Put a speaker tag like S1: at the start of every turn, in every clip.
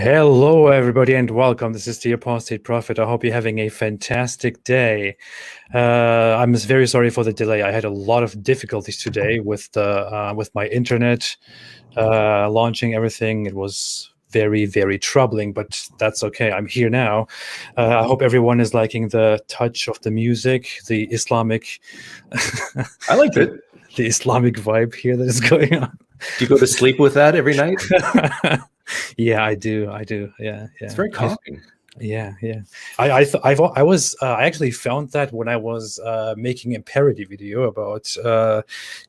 S1: Hello, everybody, and welcome. This is the Apostate Prophet. I hope you're having a fantastic day. I'm very sorry for the delay. I had a lot of difficulties today with my internet launching everything. It was very, very troubling, but that's okay. I'm here now. I hope everyone is liking the touch of the music, the Islamic.
S2: I liked it.
S1: The Islamic vibe here that is going on.
S2: Do you go to sleep with that every night?
S1: Yeah, I do. Yeah.
S2: It's very calming.
S1: Yeah. I actually found that when I was making a parody video about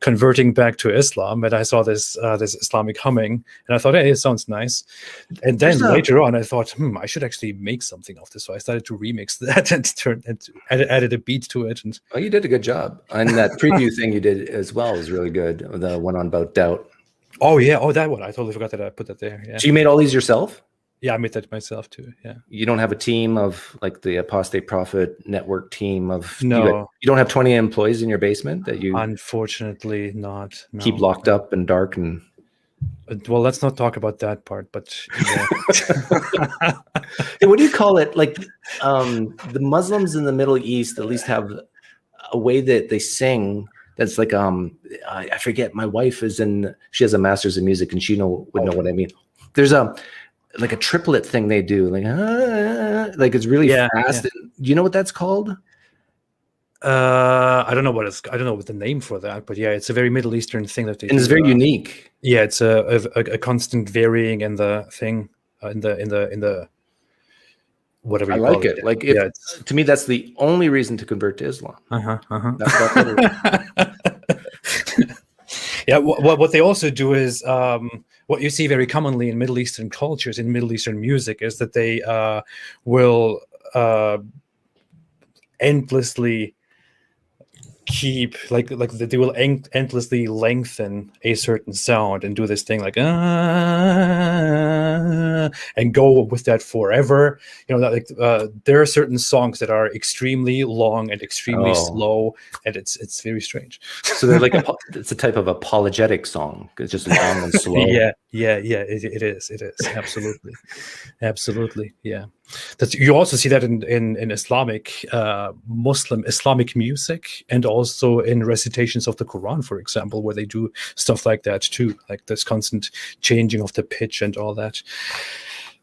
S1: converting back to Islam, and I saw this Islamic humming, and I thought, hey, it sounds nice. And then later on, I thought, I should actually make something of this. So I started to remix that and added a beat to it. And
S2: you did a good job. And that preview thing you did as well was really good. The one on about doubt.
S1: Oh yeah, that one. I totally forgot that I put that there. Yeah.
S2: So you made all these yourself?
S1: Yeah, I made that myself too. Yeah.
S2: You don't have a team of like the Apostate Prophet network team of
S1: no.
S2: You don't have 20 employees in your basement that you
S1: unfortunately not
S2: keep locked up and dark and.
S1: Well, let's not talk about that part. But yeah.
S2: Hey, what do you call it? Like the Muslims in the Middle East at least have a way that they sing. That's like I forget. My wife she has a master's in music, and she would know what I mean. There's like a triplet thing they do, like it's really fast.
S1: Yeah.
S2: Do you know what that's called?
S1: I don't know what the name for that, but yeah, it's a very Middle Eastern thing that they do.
S2: And it's very unique.
S1: Yeah, it's a constant varying in the thing in the whatever you call it.
S2: Like to me, that's the only reason to convert to Islam.
S1: Yeah, what they also do is what you see very commonly in Middle Eastern cultures, in Middle Eastern music, is that they will endlessly keep like they will endlessly lengthen a certain sound and do this thing like and go with that forever. There are certain songs that are extremely long and extremely slow, and it's very strange.
S2: So they're like it's a type of apologetic song. It's just long and slow.
S1: Yeah. It is absolutely. Yeah. You also see that in Islamic Muslim Islamic music, and also in recitations of the Quran, for example, where they do stuff like that too, like this constant changing of the pitch and all that,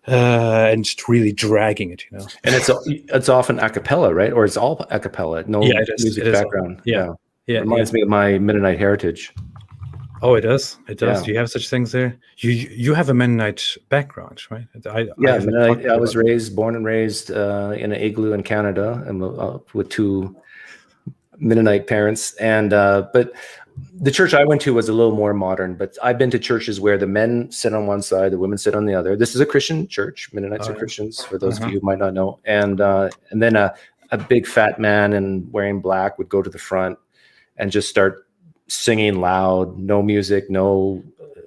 S1: and really dragging it,
S2: And it's often a cappella, right? Or it's all a cappella, no music background.
S1: Yeah.
S2: Reminds me of my Mennonite heritage.
S1: Oh, it does. It does.
S2: Yeah.
S1: Do you have such things there? You have a Mennonite background, right?
S2: Mennonite. I was born and raised in an igloo in Canada, and with two Mennonite parents. And but the church I went to was a little more modern. But I've been to churches where the men sit on one side, the women sit on the other. This is a Christian church. Mennonites are Christians, for those of you who might not know. And then a big fat man and wearing black would go to the front and just start singing loud, no music,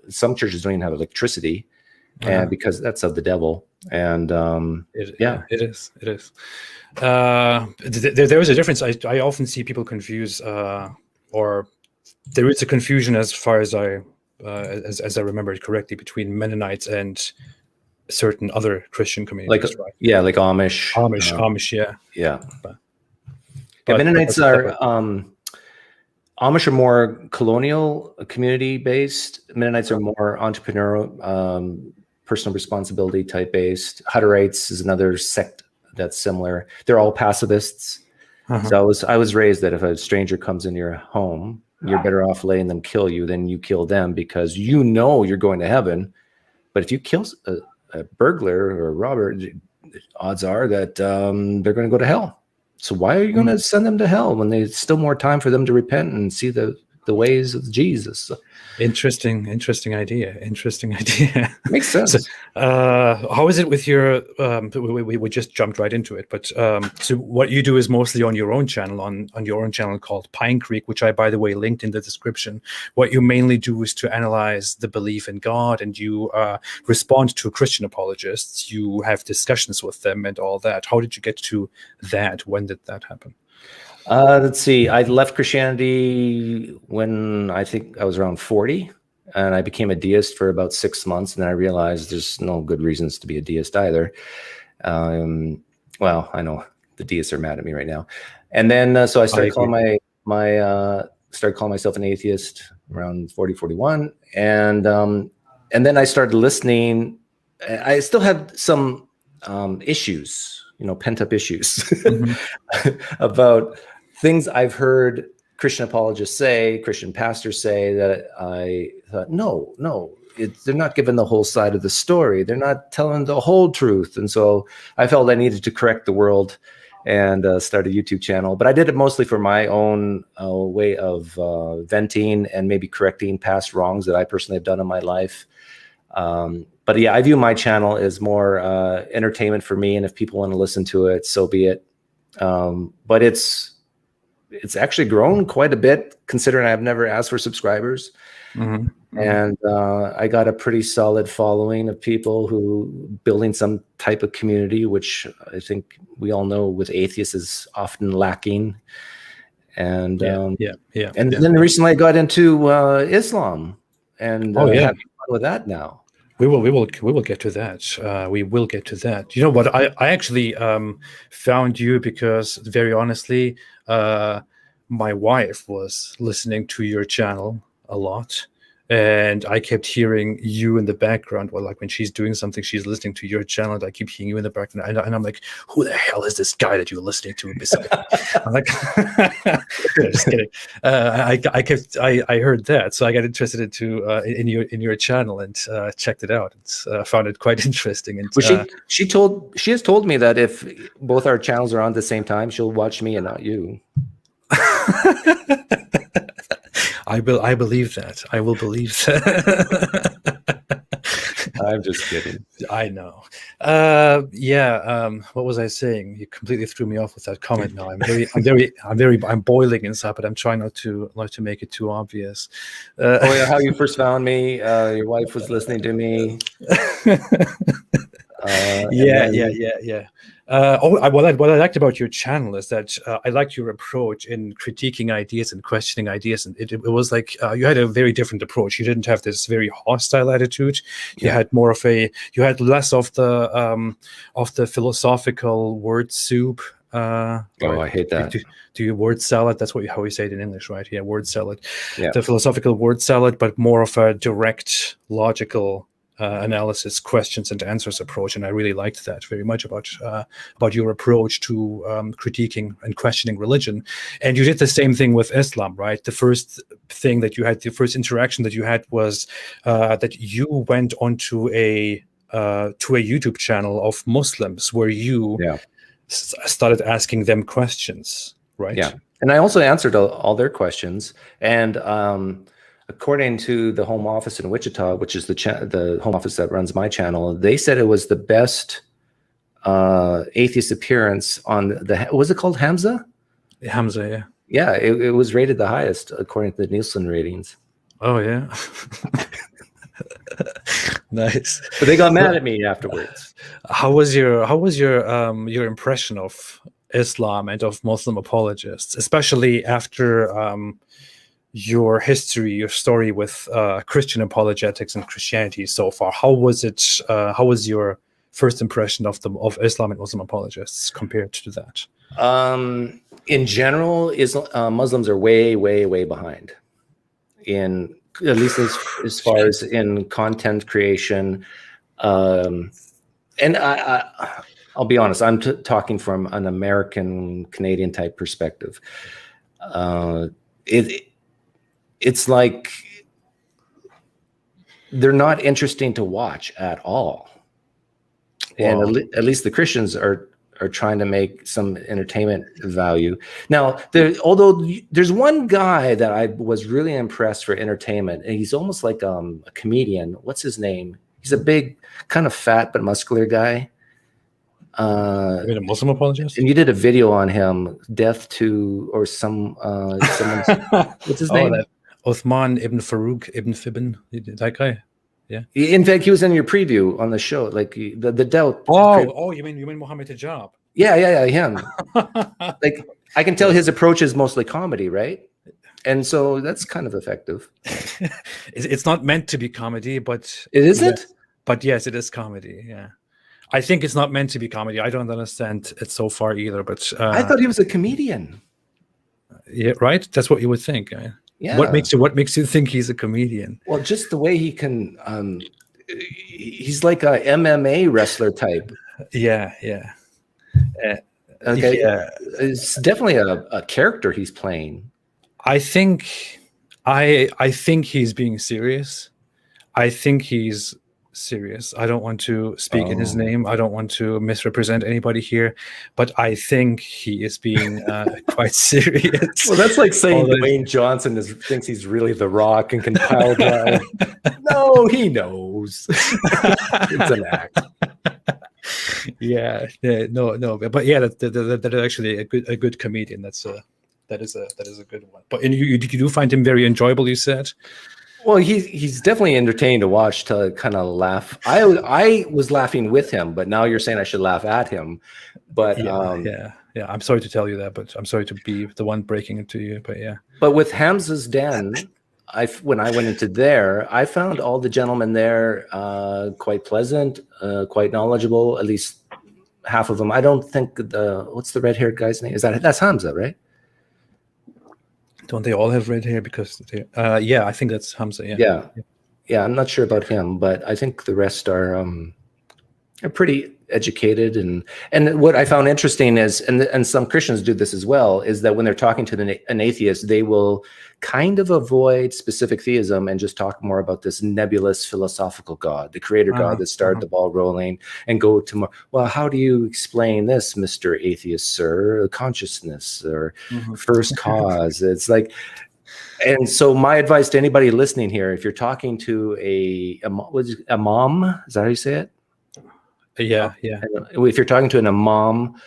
S2: some churches don't even have electricity, and because that's of the devil. And
S1: it is. There is a difference. I often see people confuse, or there is a confusion as far as I remember it correctly, between Mennonites and certain other Christian communities, right?
S2: Yeah, like Amish.
S1: Yeah.
S2: Mennonites are Amish are more colonial, community based. Mennonites are more entrepreneurial, personal responsibility type based. Hutterites is another sect that's similar. They're all pacifists. So I was raised that if a stranger comes in your home, you're better off letting them kill you than you kill them, because you're going to heaven. But if you kill a burglar or a robber, odds are that they're going to go to hell. So why are you going to send them to hell when there's still more time for them to repent and see the ways of Jesus?
S1: Interesting idea.
S2: Makes sense.
S1: So, how is it with your? We just jumped right into it, but so what you do is mostly on your own channel, on your own channel called PineCreek, which I, by the way, linked in the description. What you mainly do is to analyze the belief in God, and you respond to Christian apologists. You have discussions with them and all that. How did you get to that? When did that happen?
S2: Let's see. I left Christianity when I think I was around 40. and I became a deist for about 6 months, and then I realized there's no good reasons to be a deist either. Well, I know the deists are mad at me right now. And then so I started calling started calling myself an atheist around 40, 41. And then I started listening. I still had some issues, pent up issues about things I've heard Christian apologists say, Christian pastors say, that I thought, no, they're not giving the whole side of the story. They're not telling the whole truth. And so I felt I needed to correct the world and start a YouTube channel. But I did it mostly for my own way of venting and maybe correcting past wrongs that I personally have done in my life. But yeah, I view my channel as more entertainment for me. And if people want to listen to it, so be it. But it's actually grown quite a bit, considering I've never asked for subscribers. And I got a pretty solid following of people who building some type of community, which I think we all know with atheists is often lacking. And then recently I got into Islam, and having fun with that now.
S1: We will get to that. We will get to that. You know what? I actually found you because, very honestly, my wife was listening to your channel a lot, and I kept hearing you in the background. Well, like when she's doing something, she's listening to your channel, and I keep hearing you in the background. And I'm like, who the hell is this guy that you're listening to beside me? I'm like, just kidding. I heard that, so I got interested in your channel and checked it out. And found it quite interesting. And
S2: she has told me that if both our channels are on at the same time, she'll watch me and not you.
S1: I believe that. I will believe that.
S2: I'm just kidding.
S1: I know. What was I saying? You completely threw me off with that comment. Now I'm boiling inside, but I'm trying not to make it too obvious.
S2: How you first found me? Your wife was listening to me.
S1: What I liked about your channel is that I liked your approach in critiquing ideas and questioning ideas, and it was like you had a very different approach. You didn't have this very hostile attitude. You had more of you had less of the philosophical word soup.
S2: I hate that.
S1: Do you word salad? That's how we say it in English, right? Yeah, word salad. Yeah. The philosophical word salad, but more of a direct, logical analysis, questions and answers approach, and I really liked that very much about your approach to critiquing and questioning religion. And you did the same thing with Islam, right? The first interaction that you had was that you went onto a YouTube channel of Muslims where you started asking them questions, right?
S2: Yeah, and I also answered all their questions, and according to the home office in Wichita, which is the home office that runs my channel, they said it was the best atheist appearance on was it called Hamza?
S1: Hamza, yeah.
S2: Yeah, it was rated the highest according to the Nielsen ratings.
S1: Oh, yeah. Nice.
S2: But they got mad at me afterwards.
S1: How was your impression of Islam and of Muslim apologists, especially after your story with Christian apologetics and Christianity so far? How was it? How was your first impression of Islam and Muslim apologists compared to that?
S2: In general, Muslims are way, way, way behind at least as far as in content creation. And I'll be honest, I'm talking from an American Canadian type perspective. It's like they're not interesting to watch at all. Wow. And at least the Christians are trying to make some entertainment value. Now, although there's one guy that I was really impressed for entertainment, and he's almost like a comedian. What's his name? He's a big, kind of fat but muscular guy.
S1: You mean a Muslim apologist?
S2: And you did a video on him, death to, or someone's, what's his name?
S1: Uthman ibn Farouk ibn Fibn, that guy. Yeah.
S2: In fact, he was in your preview on the show, like the doubt.
S1: Oh, you mean Mohammed Hijab?
S2: Yeah, him. Like I can tell his approach is mostly comedy, right? And so that's kind of effective.
S1: It's not meant to be comedy, but
S2: it isn't.
S1: Yes, but yes, it is comedy. Yeah, I think it's not meant to be comedy. I don't understand it so far either. But
S2: I thought he was a comedian.
S1: Yeah, right. That's what you would think.
S2: Yeah.
S1: What makes you think he's a comedian?
S2: Well, just the way he can. He's like a MMA wrestler type.
S1: Yeah.
S2: Okay.
S1: Yeah.
S2: It's definitely a character he's playing.
S1: I think he's being serious. I think he's serious. I don't want to speak in his name. I don't want to misrepresent anybody here, but I think he is being quite serious.
S2: Well, that's like saying Dwayne Johnson thinks he's really The Rock and can pile drive. No, he knows. It's an act.
S1: Yeah, no, but yeah, that is actually a good comedian. That is a good one. But you do find him very enjoyable, you said?
S2: Well, he's definitely entertaining to watch, to kind of laugh. I was laughing with him, but now you're saying I should laugh at him. But
S1: yeah. I'm sorry to tell you that, but I'm sorry to be the one breaking it to you. But yeah.
S2: But with Hamza's Den, when I went into there, I found all the gentlemen there quite pleasant, quite knowledgeable. At least half of them. I don't think what's the red-haired guy's name? That's Hamza, right?
S1: Don't they all have red hair? Because yeah, I think that's Hamza.
S2: Yeah. I'm not sure about him, but I think the rest are pretty educated. And what I found interesting is, and some Christians do this as well, is that when they're talking to an atheist, they will kind of avoid specific theism and just talk more about this nebulous philosophical God, the creator God that started the ball rolling, and go to more, well, how do you explain this, Mr. Atheist, sir? Consciousness or first cause. It's like, and so my advice to anybody listening here, if you're talking to a imam, is that how you say it?
S1: Yeah.
S2: If you're talking to an imam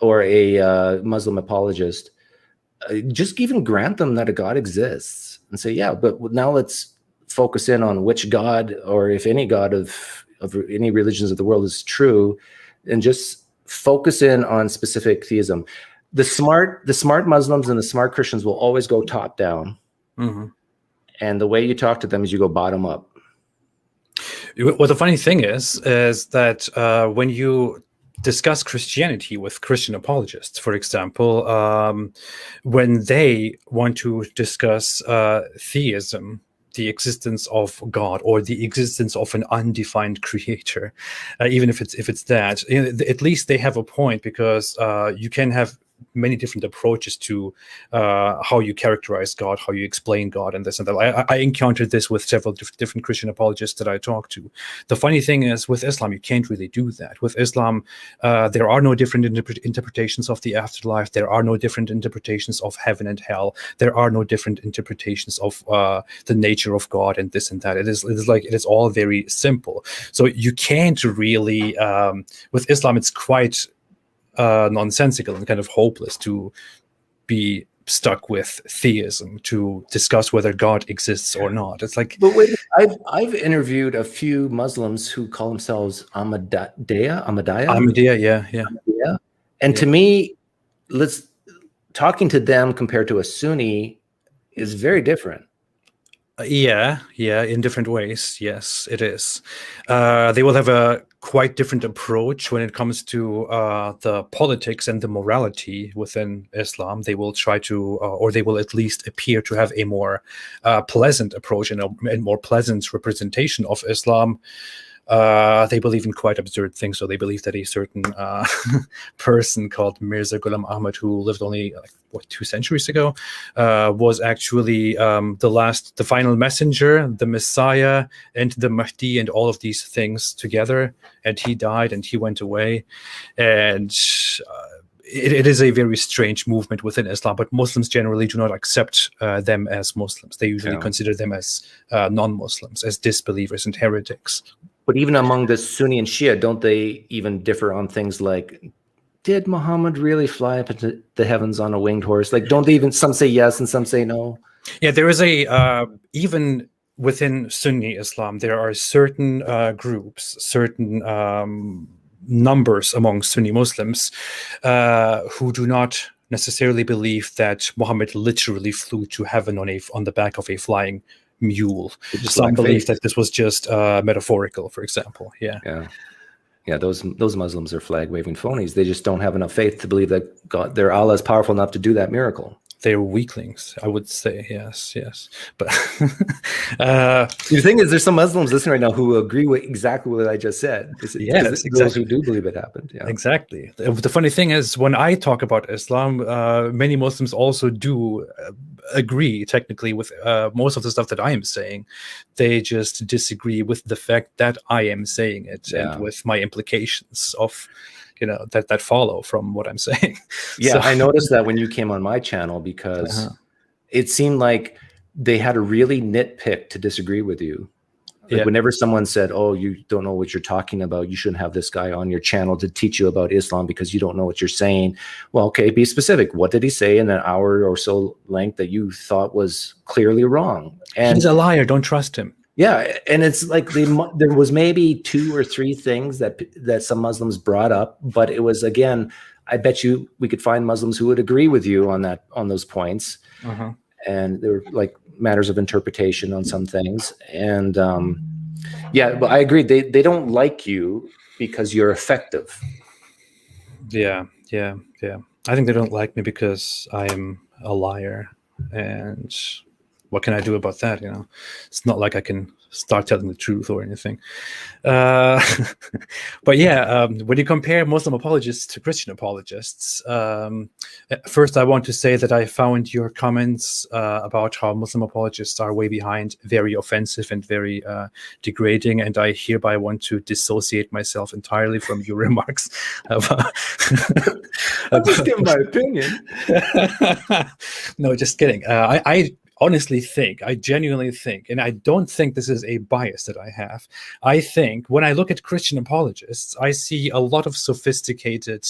S2: or a Muslim apologist, just even grant them that a God exists and say, yeah, but now let's focus in on which God, or if any God of any religions of the world is true, and just focus in on specific theism. The smart Muslims and the smart Christians will always go top down. And the way you talk to them is you go bottom up.
S1: Well, the funny thing is that when you discuss Christianity with Christian apologists, for example, when they want to discuss theism, the existence of God or the existence of an undefined creator, even if it's that, at least they have a point, because you can have many different approaches to how you characterize God, how you explain God, and this and that. I encountered this with several different Christian apologists that I talked to. The funny thing is, with Islam, you can't really do that. With Islam, there are no different interpretations of the afterlife. There are no different interpretations of heaven and hell. There are no different interpretations of the nature of God and this and that. It is all very simple. So you can't really, with Islam, it's quite nonsensical and kind of hopeless to be stuck with theism, to discuss whether God exists or not. It's like,
S2: but wait, I've interviewed a few Muslims who call themselves Ahmadiyya. Yeah. And to me, talking to them compared to a Sunni is very different.
S1: Yeah, in different ways. Yes, it is. They will have a quite different approach when it comes to the politics and the morality within Islam. They will try to, or they will at least appear to have a more pleasant approach and a more pleasant representation of Islam. They believe in quite absurd things. So they believe that a certain person called Mirza Ghulam Ahmad, who lived only 2 centuries ago, was actually the final messenger, the Messiah, and the Mahdi, and all of these things together. And he died, and he went away, and it is a very strange movement within Islam. But Muslims generally do not accept them as Muslims. They usually consider them as non-Muslims, as disbelievers and heretics.
S2: But even among the Sunni and Shia, don't they even differ on things like, did Muhammad really fly up into the heavens on a winged horse? Like, don't they even, some say yes and some say no? Yeah,
S1: there is even within Sunni Islam, there are certain groups, certain numbers among Sunni Muslims who do not necessarily believe that Muhammad literally flew to heaven on the back of a flying mule. Some believe that this was just metaphorical, for example.
S2: Yeah, those Muslims are flag-waving phonies. They just don't have enough faith to believe that their Allah is powerful enough to do that miracle.
S1: They're weaklings, I would say. Yes. But
S2: the thing is, there's some Muslims listening right now who agree with exactly what I just said.
S1: Yes, exactly.
S2: Those who do believe it happened. Yeah.
S1: Exactly. The funny thing is, when I talk about Islam, many Muslims also do agree technically with most of the stuff that I am saying. They just disagree with the fact that I am saying it and with my implications of that follow from what I'm saying.
S2: Yeah, so, I noticed that when you came on my channel, because it seemed like they had to really nitpick to disagree with you. Like whenever someone said, "Oh, you don't know what you're talking about. You shouldn't have this guy on your channel to teach you about Islam because you don't know what you're saying." Well, okay, be specific. What did he say in an hour or so length that you thought was clearly wrong?
S1: And he's a liar. Don't trust him.
S2: Yeah, and it's like there was maybe 2 or 3 things that some Muslims brought up, but it was, again, I bet you we could find Muslims who would agree with you on those points, and there were like matters of interpretation on some things, and but I agree they don't like you because you're effective.
S1: Yeah. I think they don't like me because I am a liar, and what can I do about that? It's not like I can start telling the truth or anything. But yeah, when you compare Muslim apologists to Christian apologists, first I want to say that I found your comments about how Muslim apologists are way behind very offensive and very degrading, and I hereby want to dissociate myself entirely from your remarks.
S2: I'm just giving my opinion.
S1: No, just kidding. I genuinely think, and I don't think this is a bias that I have, I think when I look at Christian apologists, I see a lot of sophisticated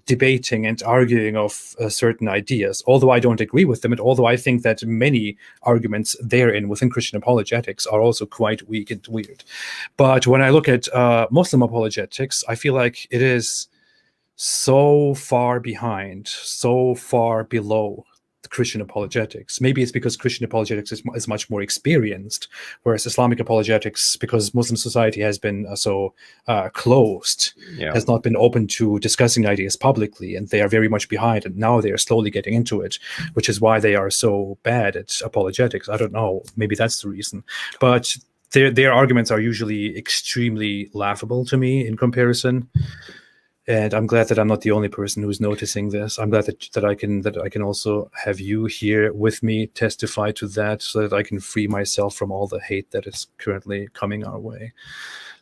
S1: debating and arguing of certain ideas, although I don't agree with them, and although I think that many arguments therein within Christian apologetics are also quite weak and weird. But when I look at Muslim apologetics, I feel like it is so far behind, so far below Christian apologetics. Maybe it's because Christian apologetics is much more experienced, whereas Islamic apologetics, because Muslim society has been so closed, has not been open to discussing ideas publicly, and they are very much behind, and now they are slowly getting into it, which is why they are so bad at apologetics. I don't know, maybe that's the reason. But their arguments are usually extremely laughable to me in comparison. And I'm glad that I'm not the only person who's noticing this. I'm glad that I can also have you here with me testify to that, so that I can free myself from all the hate that is currently coming our way.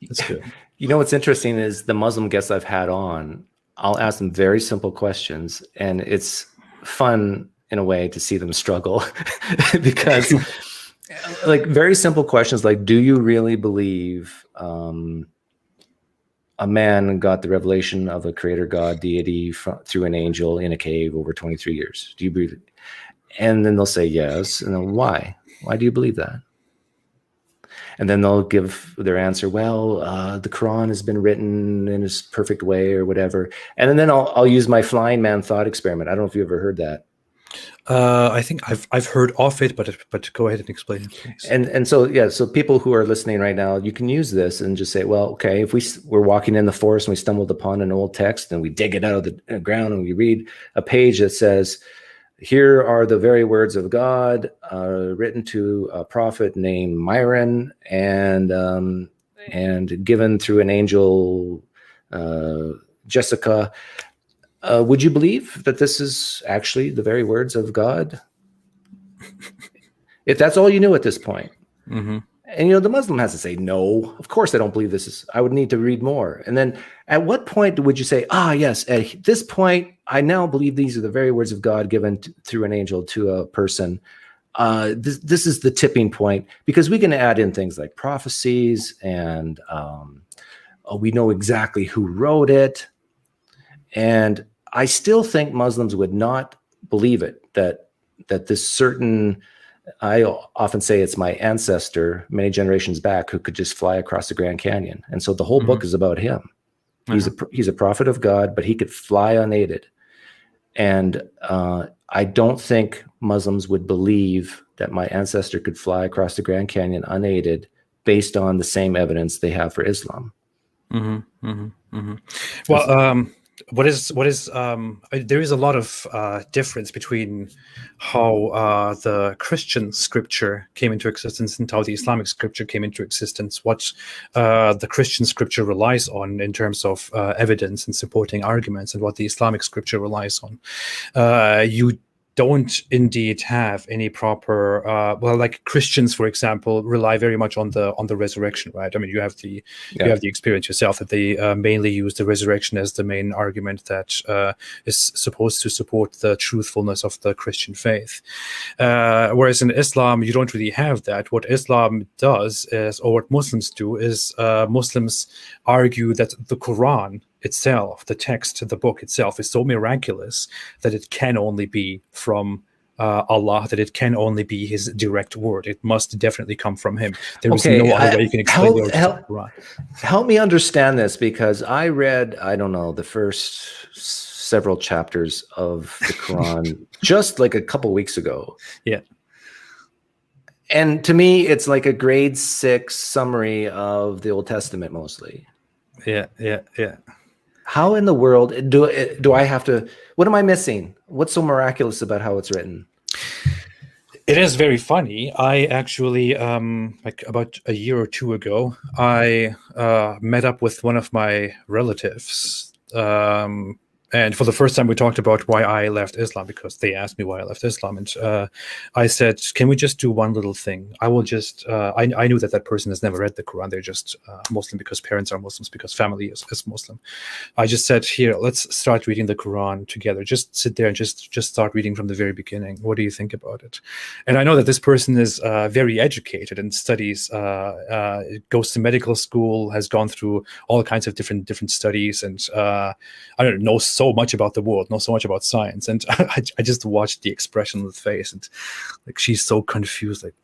S1: That's good.
S2: What's interesting is the Muslim guests I've had on, I'll ask them very simple questions, and it's fun in a way to see them struggle because like very simple questions like, do you really believe a man got the revelation of a creator God deity through an angel in a cave over 23 years? Do you believe it? And then they'll say yes. And then why? Why do you believe that? And then they'll give their answer. Well, the Quran has been written in its perfect way or whatever. And then I'll use my flying man thought experiment. I don't know if you ever heard that.
S1: I think I've heard of it, but go ahead and explain it, please.
S2: And so people who are listening right now, you can use this and just say, well, okay, if we're walking in the forest and we stumbled upon an old text and we dig it out of the ground and we read a page that says, here are the very words of God written to a prophet named Myron and given through an angel, Jessica. Would you believe that this is actually the very words of God? If that's all you knew at this point.
S1: Mm-hmm.
S2: And, the Muslim has to say, no, of course I don't believe this is, I would need to read more. And then at what point would you say, yes, at this point, I now believe these are the very words of God given through an angel to a person. This is the tipping point, because we can add in things like prophecies and we know exactly who wrote it. And I still think Muslims would not believe it, that this certain, I often say it's my ancestor many generations back who could just fly across the Grand Canyon. And so the whole book is about him. He's a prophet of God, but he could fly unaided. And I don't think Muslims would believe that my ancestor could fly across the Grand Canyon unaided based on the same evidence they have for Islam.
S1: Mm-hmm, mm-hmm, mm-hmm. Well, there is a lot of difference between how the Christian scripture came into existence and how the Islamic scripture came into existence. What the Christian scripture relies on in terms of evidence and supporting arguments, and what the Islamic scripture relies on. You don't indeed have any proper well, like Christians, for example, rely very much on the resurrection, right? I mean, you have the experience yourself that they mainly use the resurrection as the main argument that is supposed to support the truthfulness of the Christian faith. Whereas in Islam, you don't really have that. What Islam does is, or what Muslims do is, Muslims argue that the Quran itself, the text, the book itself, is so miraculous that it can only be from Allah, that it can only be His direct word. It must definitely come from Him. There is no other way you can explain the Quran.
S2: Help me understand this, because I read, I don't know, the first several chapters of the Quran just like a couple weeks ago.
S1: Yeah.
S2: And to me, it's like a grade 6 summary of the Old Testament mostly.
S1: Yeah.
S2: How in the world do I have to, what am I missing? What's so miraculous about how it's written?
S1: It is very funny. I actually, like about a year or two ago, I met up with one of my relatives. And for the first time, we talked about why I left Islam, because they asked me why I left Islam. And I said, can we just do one little thing? I will just, I knew that person has never read the Quran. They're just Muslim because parents are Muslims, because family is Muslim. I just said, here, let's start reading the Quran together. Just sit there and just start reading from the very beginning. What do you think about it? And I know that this person is very educated and studies, goes to medical school, has gone through all kinds of different studies, and I don't know so much about the world, not so much about science. And I just watched the expression on the face, and like, she's so confused, like.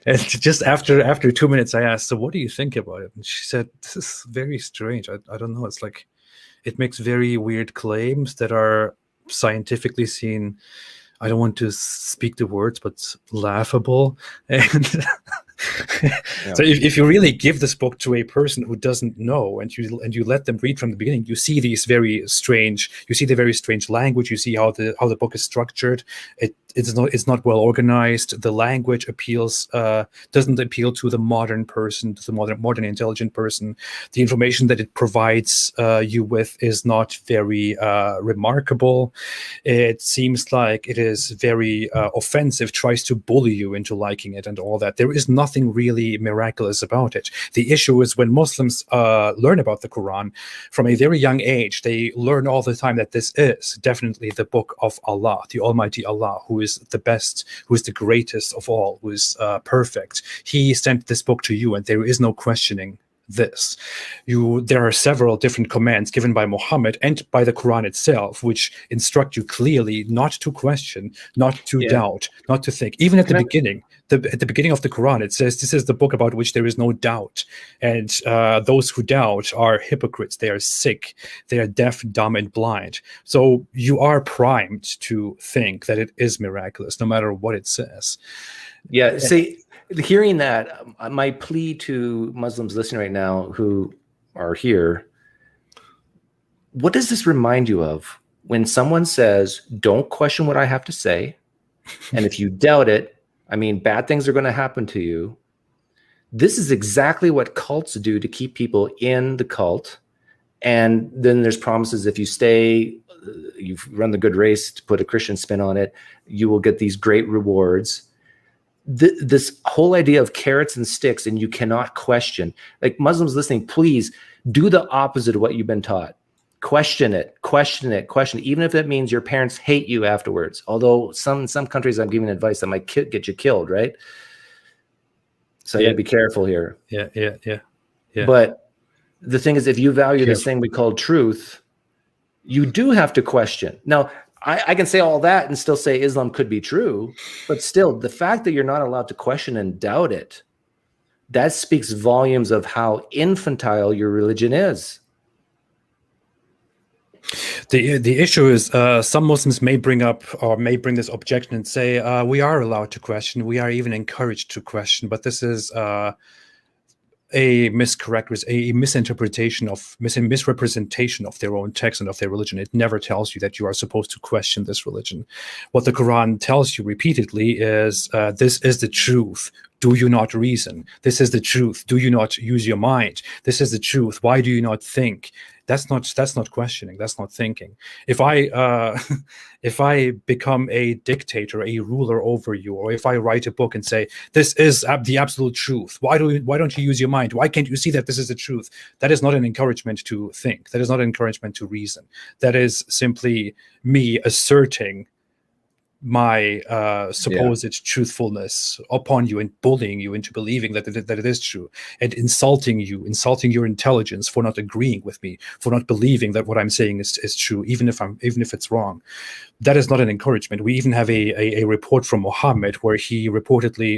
S1: And just after 2 minutes, I asked, so what do you think about it? And she said, this is very strange. I don't know. It's like, it makes very weird claims that are scientifically seen, I don't want to speak the words, but laughable. And so if you really give this book to a person who doesn't know, and you let them read from the beginning, you see the very strange language. You see how the book is structured. It's not well organized. The language doesn't appeal to the modern person, to the modern intelligent person. The information that it provides you with is not very remarkable. It seems like it is very offensive, tries to bully you into liking it and all that. There is nothing really miraculous about it. The issue is when Muslims learn about the Quran from a very young age, they learn all the time that this is definitely the book of Allah, the Almighty Allah, who is the best, who is the greatest of all, who is perfect. He sent this book to you, and there is no questioning this. There are several different commands given by Muhammad and by the Quran itself, which instruct you clearly not to question, not to doubt, not to think. Even at the beginning, at the beginning of the Quran, it says this is the book about which there is no doubt. And those who doubt are hypocrites. They are sick. They are deaf, dumb, and blind. So you are primed to think that it is miraculous, no matter what it says.
S2: Yeah, see, hearing that, my plea to Muslims listening right now who are here, what does this remind you of when someone says, don't question what I have to say, and if you doubt it, I mean, bad things are going to happen to you. This is exactly what cults do to keep people in the cult. And then there's promises, if you stay, you've run the good race, to put a Christian spin on it, you will get these great rewards. This whole idea of carrots and sticks, and you cannot question. Like, Muslims listening, please do the opposite of what you've been taught. Question it, even if it means your parents hate you afterwards. Although some countries, I'm giving advice that might get you killed, right? So you gotta be careful here.
S1: Yeah.
S2: But the thing is, if you value this thing we call truth, you do have to question. Now, I can say all that and still say Islam could be true, but still, the fact that you're not allowed to question and doubt it, that speaks volumes of how infantile your religion is.
S1: The issue is some Muslims may bring up or may bring this objection and say we are allowed to question, we are even encouraged to question, but this is a misinterpretation of misrepresentation of their own text and of their religion. It never tells you that you are supposed to question this religion. What the Quran tells you repeatedly is this is the truth. Do you not reason? This is the truth. Do you not use your mind? This is the truth. Why do you not think? That's not questioning. That's not thinking. If I become a dictator, a ruler over you, or if I write a book and say this is the absolute truth, why don't you use your mind? Why can't you see that this is the truth? That is not an encouragement to think. That is not an encouragement to reason. That is simply me asserting my supposed truthfulness upon you and bullying you into believing that it is true, and insulting your intelligence for not agreeing with me, for not believing that what I'm saying is true, even if it's wrong. That is not an encouragement. We even have a report from Muhammad where he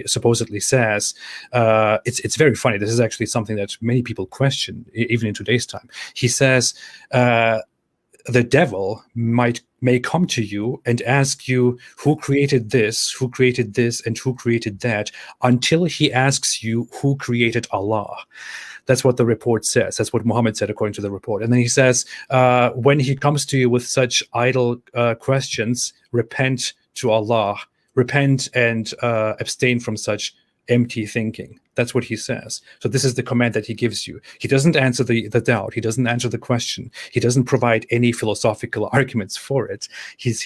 S1: supposedly says, it's very funny. This is actually something that many people question even in today's time. He says, the devil may come to you and ask you who created this, and who created that, until he asks you who created Allah. That's what the report says. That's what Muhammad said according to the report. And then he says, when he comes to you with such idle questions, repent to Allah. Repent and abstain from such empty thinking. That's what he says. So this is the command that he gives you. He doesn't answer the doubt. He doesn't answer the question. He doesn't provide any philosophical arguments for it.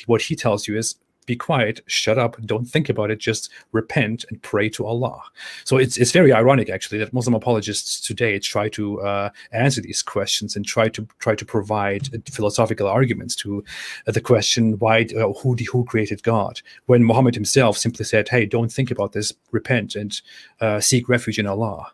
S1: What he tells you is, be quiet, shut up, don't think about it, just repent and pray to Allah. So it's very ironic, actually, that Muslim apologists today try to answer these questions and try to provide philosophical arguments to the question, why who created God, when Muhammad himself simply said, hey, don't think about this, repent and seek refuge in Allah.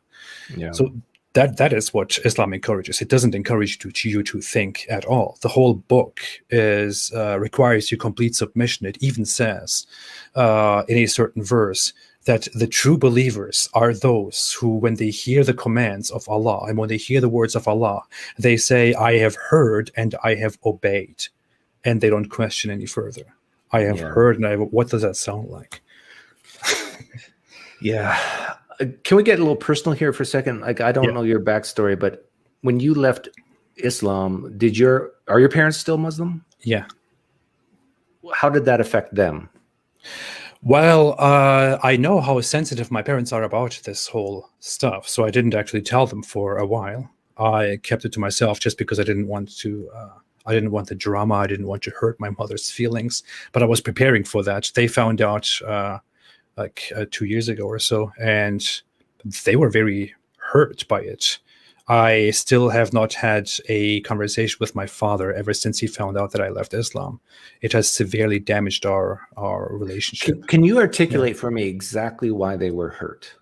S1: Yeah. So that is what Islam encourages. It doesn't encourage you to think at all. The whole book requires you complete submission. It even says in a certain verse that the true believers are those who, when they hear the commands of Allah and when they hear the words of Allah, they say, I have heard and I have obeyed. And they don't question any further. I have heard and what does that sound like?
S2: Yeah. Can we get a little personal here for a second? Like, I don't know your backstory, but when you left Islam, are your parents still Muslim?
S1: Yeah.
S2: How did that affect them?
S1: Well, I know how sensitive my parents are about this whole stuff, so I didn't actually tell them for a while. I kept it to myself just because I didn't want the drama. I didn't want to hurt my mother's feelings, but I was preparing for that. They found out 2 years ago or so, and they were very hurt by it. I still have not had a conversation with my father ever since he found out that I left Islam. It has severely damaged our relationship.
S2: Can you articulate for me exactly why they were hurt?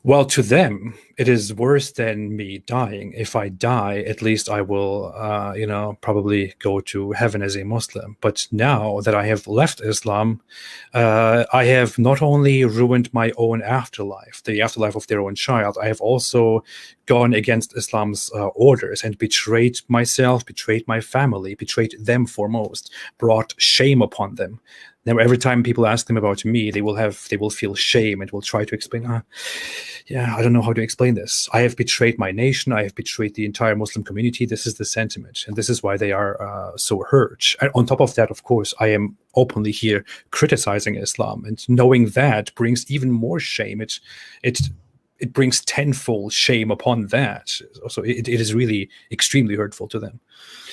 S1: Well, to them, it is worse than me dying. If I die, at least I will, probably go to heaven as a Muslim. But now that I have left Islam, I have not only ruined my own afterlife, the afterlife of their own child, I have also gone against Islam's orders and betrayed myself, betrayed my family, betrayed them foremost, brought shame upon them. Now, every time people ask them about me, they will feel shame and will try to explain, I don't know how to explain this. I have betrayed my nation. I have betrayed the entire Muslim community. This is the sentiment. And this is why they are so hurt. And on top of that, of course, I am openly here criticizing Islam. And knowing that brings even more shame. It brings tenfold shame upon that. So it is really extremely hurtful to them.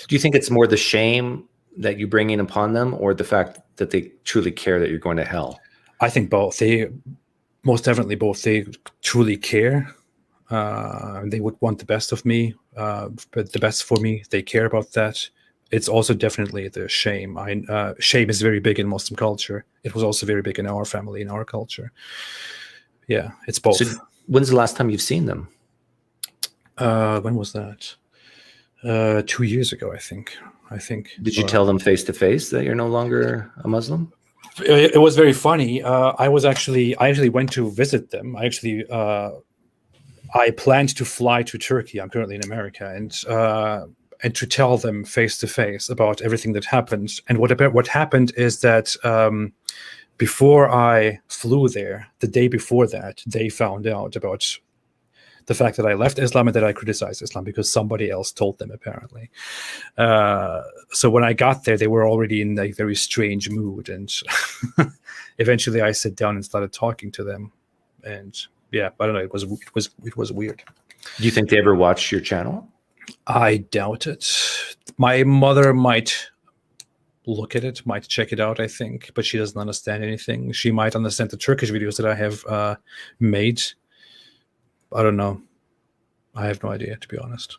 S2: Do you think it's more the shame that you bring in upon them, or the fact that they truly care that you're going to hell?
S1: I think both. They most definitely both. They truly care. They would want the best of me, the best for me. They care about that. It's also definitely the shame. Shame is very big in Muslim culture. It was also very big in our family, in our culture. Yeah, it's both.
S2: So when's the last time you've seen them?
S1: When was that? 2 years ago, I think.
S2: Did you tell them face to face that you're no longer a Muslim?
S1: It was very funny. I actually went to visit them. I planned to fly to Turkey. I'm currently in America, and and to tell them face to face about everything that happened. And what happened is that before I flew there, the day before that, they found out about the fact that I left Islam and that I criticized Islam because somebody else told them, apparently. So when I got there, they were already in a very strange mood. And eventually I sat down and started talking to them. And yeah, I don't know, it was weird.
S2: Do you think they ever watched your channel?
S1: I doubt it. My mother might look at it, might check it out, I think, but she doesn't understand anything. She might understand the Turkish videos that I have made. I don't know. I have no idea, to be honest.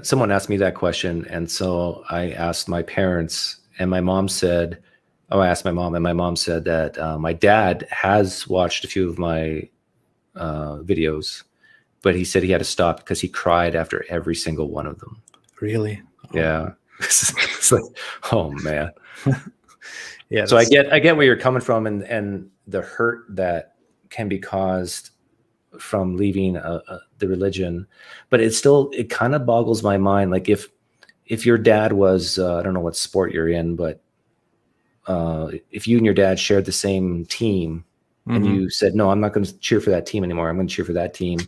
S2: Someone asked me that question, and so I asked my parents, and my mom said, I asked my mom, and my mom said that my dad has watched a few of my videos, but he said he had to stop because he cried after every single one of them.
S1: Really?
S2: Yeah. It's like, oh man.
S1: Yeah.
S2: So I get where you're coming from, and the hurt that can be caused from leaving the religion, but it kind of boggles my mind. Like if your dad was, I don't know what sport you're in, but if you and your dad shared the same team, and you said, no, I'm not going to cheer for that team anymore, I'm going to cheer for that team,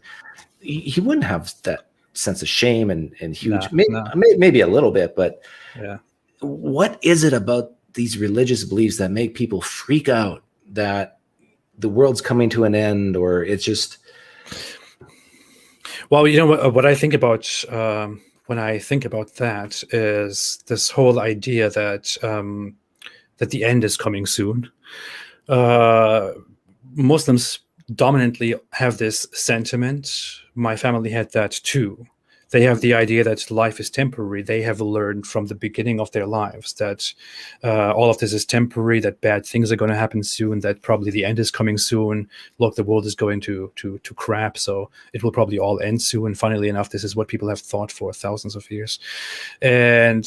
S2: he wouldn't have that sense of shame and huge, maybe a little bit, but
S1: yeah.
S2: What is it about these religious beliefs that make people freak out that the world's coming to an end, or it's just...
S1: Well, you know what I think about when I think about that is this whole idea that that the end is coming soon. Muslims dominantly have this sentiment. My family had that too. They have the idea that life is temporary. They have learned from the beginning of their lives that all of this is temporary, that bad things are going to happen soon, that probably the end is coming soon. Look, the world is going to crap, so it will probably all end soon. Funnily enough, this is what people have thought for thousands of years. And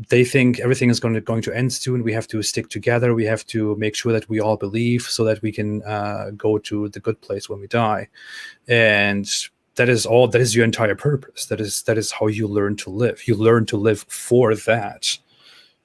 S1: they think everything is going to end soon. We have to stick together. We have to make sure that we all believe so that we can go to the good place when we die. And that is your entire purpose. That is how you learn to live. You learn to live for that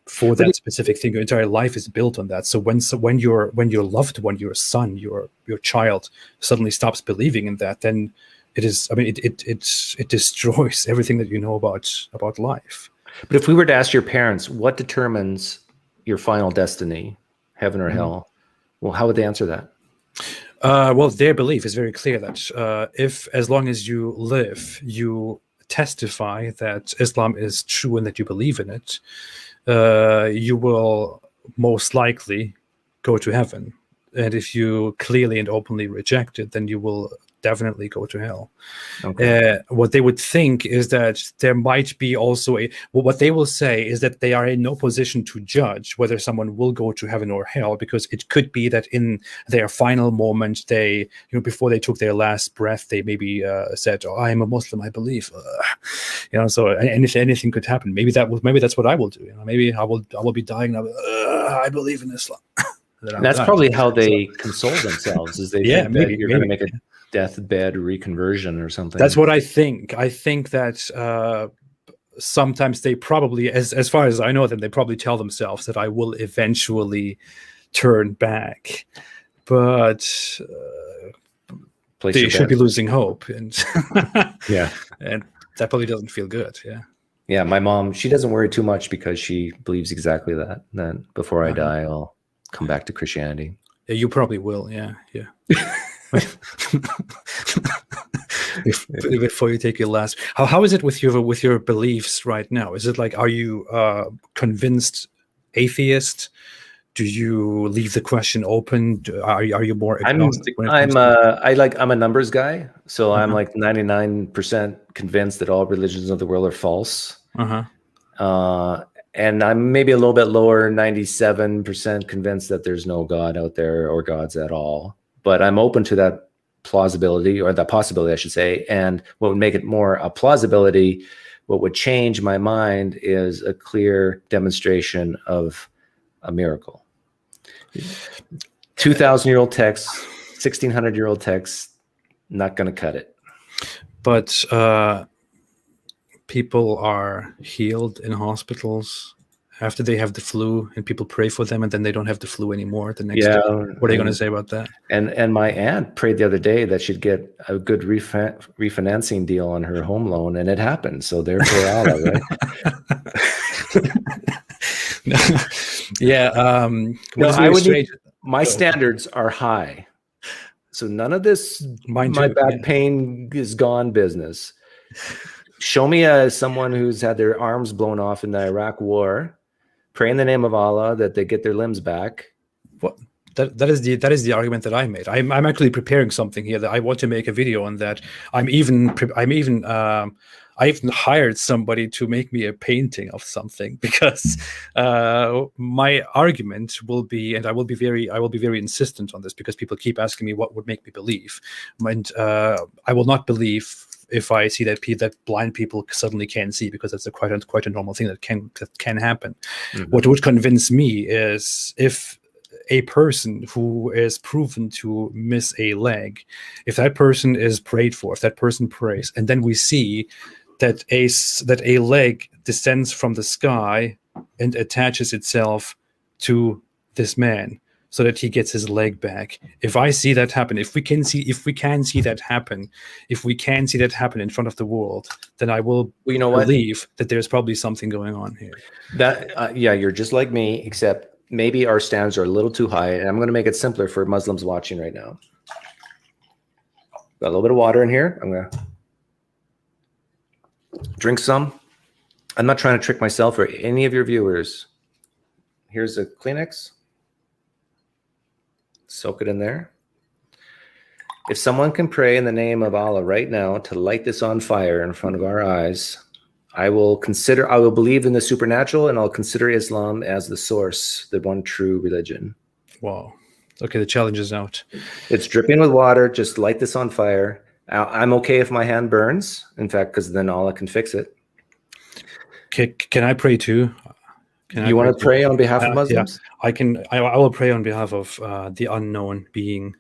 S1: specific thing. Your entire life is built on that. So when your loved one, your son, your child suddenly stops believing in that, then it destroys everything that you know about life.
S2: But if we were to ask your parents, what determines your final destiny, heaven or hell, well, how would they answer that?
S1: Well, their belief is very clear that as long as you live, you testify that Islam is true and that you believe in it, you will most likely go to heaven. And if you clearly and openly reject it, then you will definitely go to hell. Okay. What they would think is that there might be also what they will say is that they are in no position to judge whether someone will go to heaven or hell, because it could be that in their final moment, they, before they took their last breath, they maybe said, "Oh, I am a Muslim, I believe," so anything could happen. Maybe that's what I will do. Maybe I will be dying and I believe in Islam.
S2: That's probably how they console themselves, is they think
S1: maybe
S2: that you're going to make a deathbed reconversion or something.
S1: That's what I think. I think that sometimes they probably, as far as I know them, they probably tell themselves that I will eventually turn back, but they should be losing hope, and and that probably doesn't feel good.
S2: Yeah. My mom, she doesn't worry too much because she believes exactly that before I die, I'll come back to Christianity.
S1: Yeah, you probably will. Yeah. Before you take your last, how is it with your beliefs right now? Is it like, are you convinced atheist? Do you leave the question open? Are you more agnostic?
S2: I'm a numbers guy, so I'm like 99% convinced that all religions of the world are false. And I'm maybe a little bit lower, 97% convinced that there's no God out there or gods at all. But I'm open to that plausibility, or that possibility, I should say. And what would make it more a plausibility, what would change my mind, is a clear demonstration of a miracle. 2,000-year-old text, 1,600-year-old text, not going to cut it.
S1: But people are healed in hospitals after they have the flu, and people pray for them, and then they don't have the flu anymore the next day. What are you going to say about that?
S2: And my aunt prayed the other day that she'd get a good refinancing deal on her home loan, and it happened. So therefore, Allah, right?
S1: Yeah.
S2: No, I would need, my standards are high. So none of this my back pain is gone business. Show me someone who's had their arms blown off in the Iraq war. Pray in the name of Allah that they get their limbs back.
S1: Well, that is the argument that I made. I'm actually preparing something here that I want to make a video on that. I even hired somebody to make me a painting of something, because my argument will be, and I will be very insistent on this, because people keep asking me what would make me believe, and I will not believe if I see that blind people suddenly can't see, because that's quite a normal thing that can happen. Mm-hmm. What would convince me is if a person who is proven to miss a leg, if that person is prayed for, if that person prays, and then we see that a leg descends from the sky and attaches itself to this man, so that he gets his leg back. If I see that happen, if we can see that happen in front of the world, then I will believe that there's probably something going on here.
S2: That you're just like me, except maybe our standards are a little too high, and I'm going to make it simpler for Muslims watching right now. Got a little bit of water in here. I'm going to drink some. I'm not trying to trick myself or any of your viewers. Here's a Kleenex. Soak it in there. If someone can pray in the name of Allah right now to light this on fire in front of our eyes, I will believe in the supernatural, and I'll consider Islam as the source, the one true religion.
S1: Wow. Okay, the challenge is out.
S2: It's dripping with water. Just light this on fire. I'm okay if my hand burns, in fact, because then Allah can fix it.
S1: Can I pray too?
S2: You want to pray on behalf of Muslims?
S1: Yeah, I can. I will pray on behalf of the unknown being.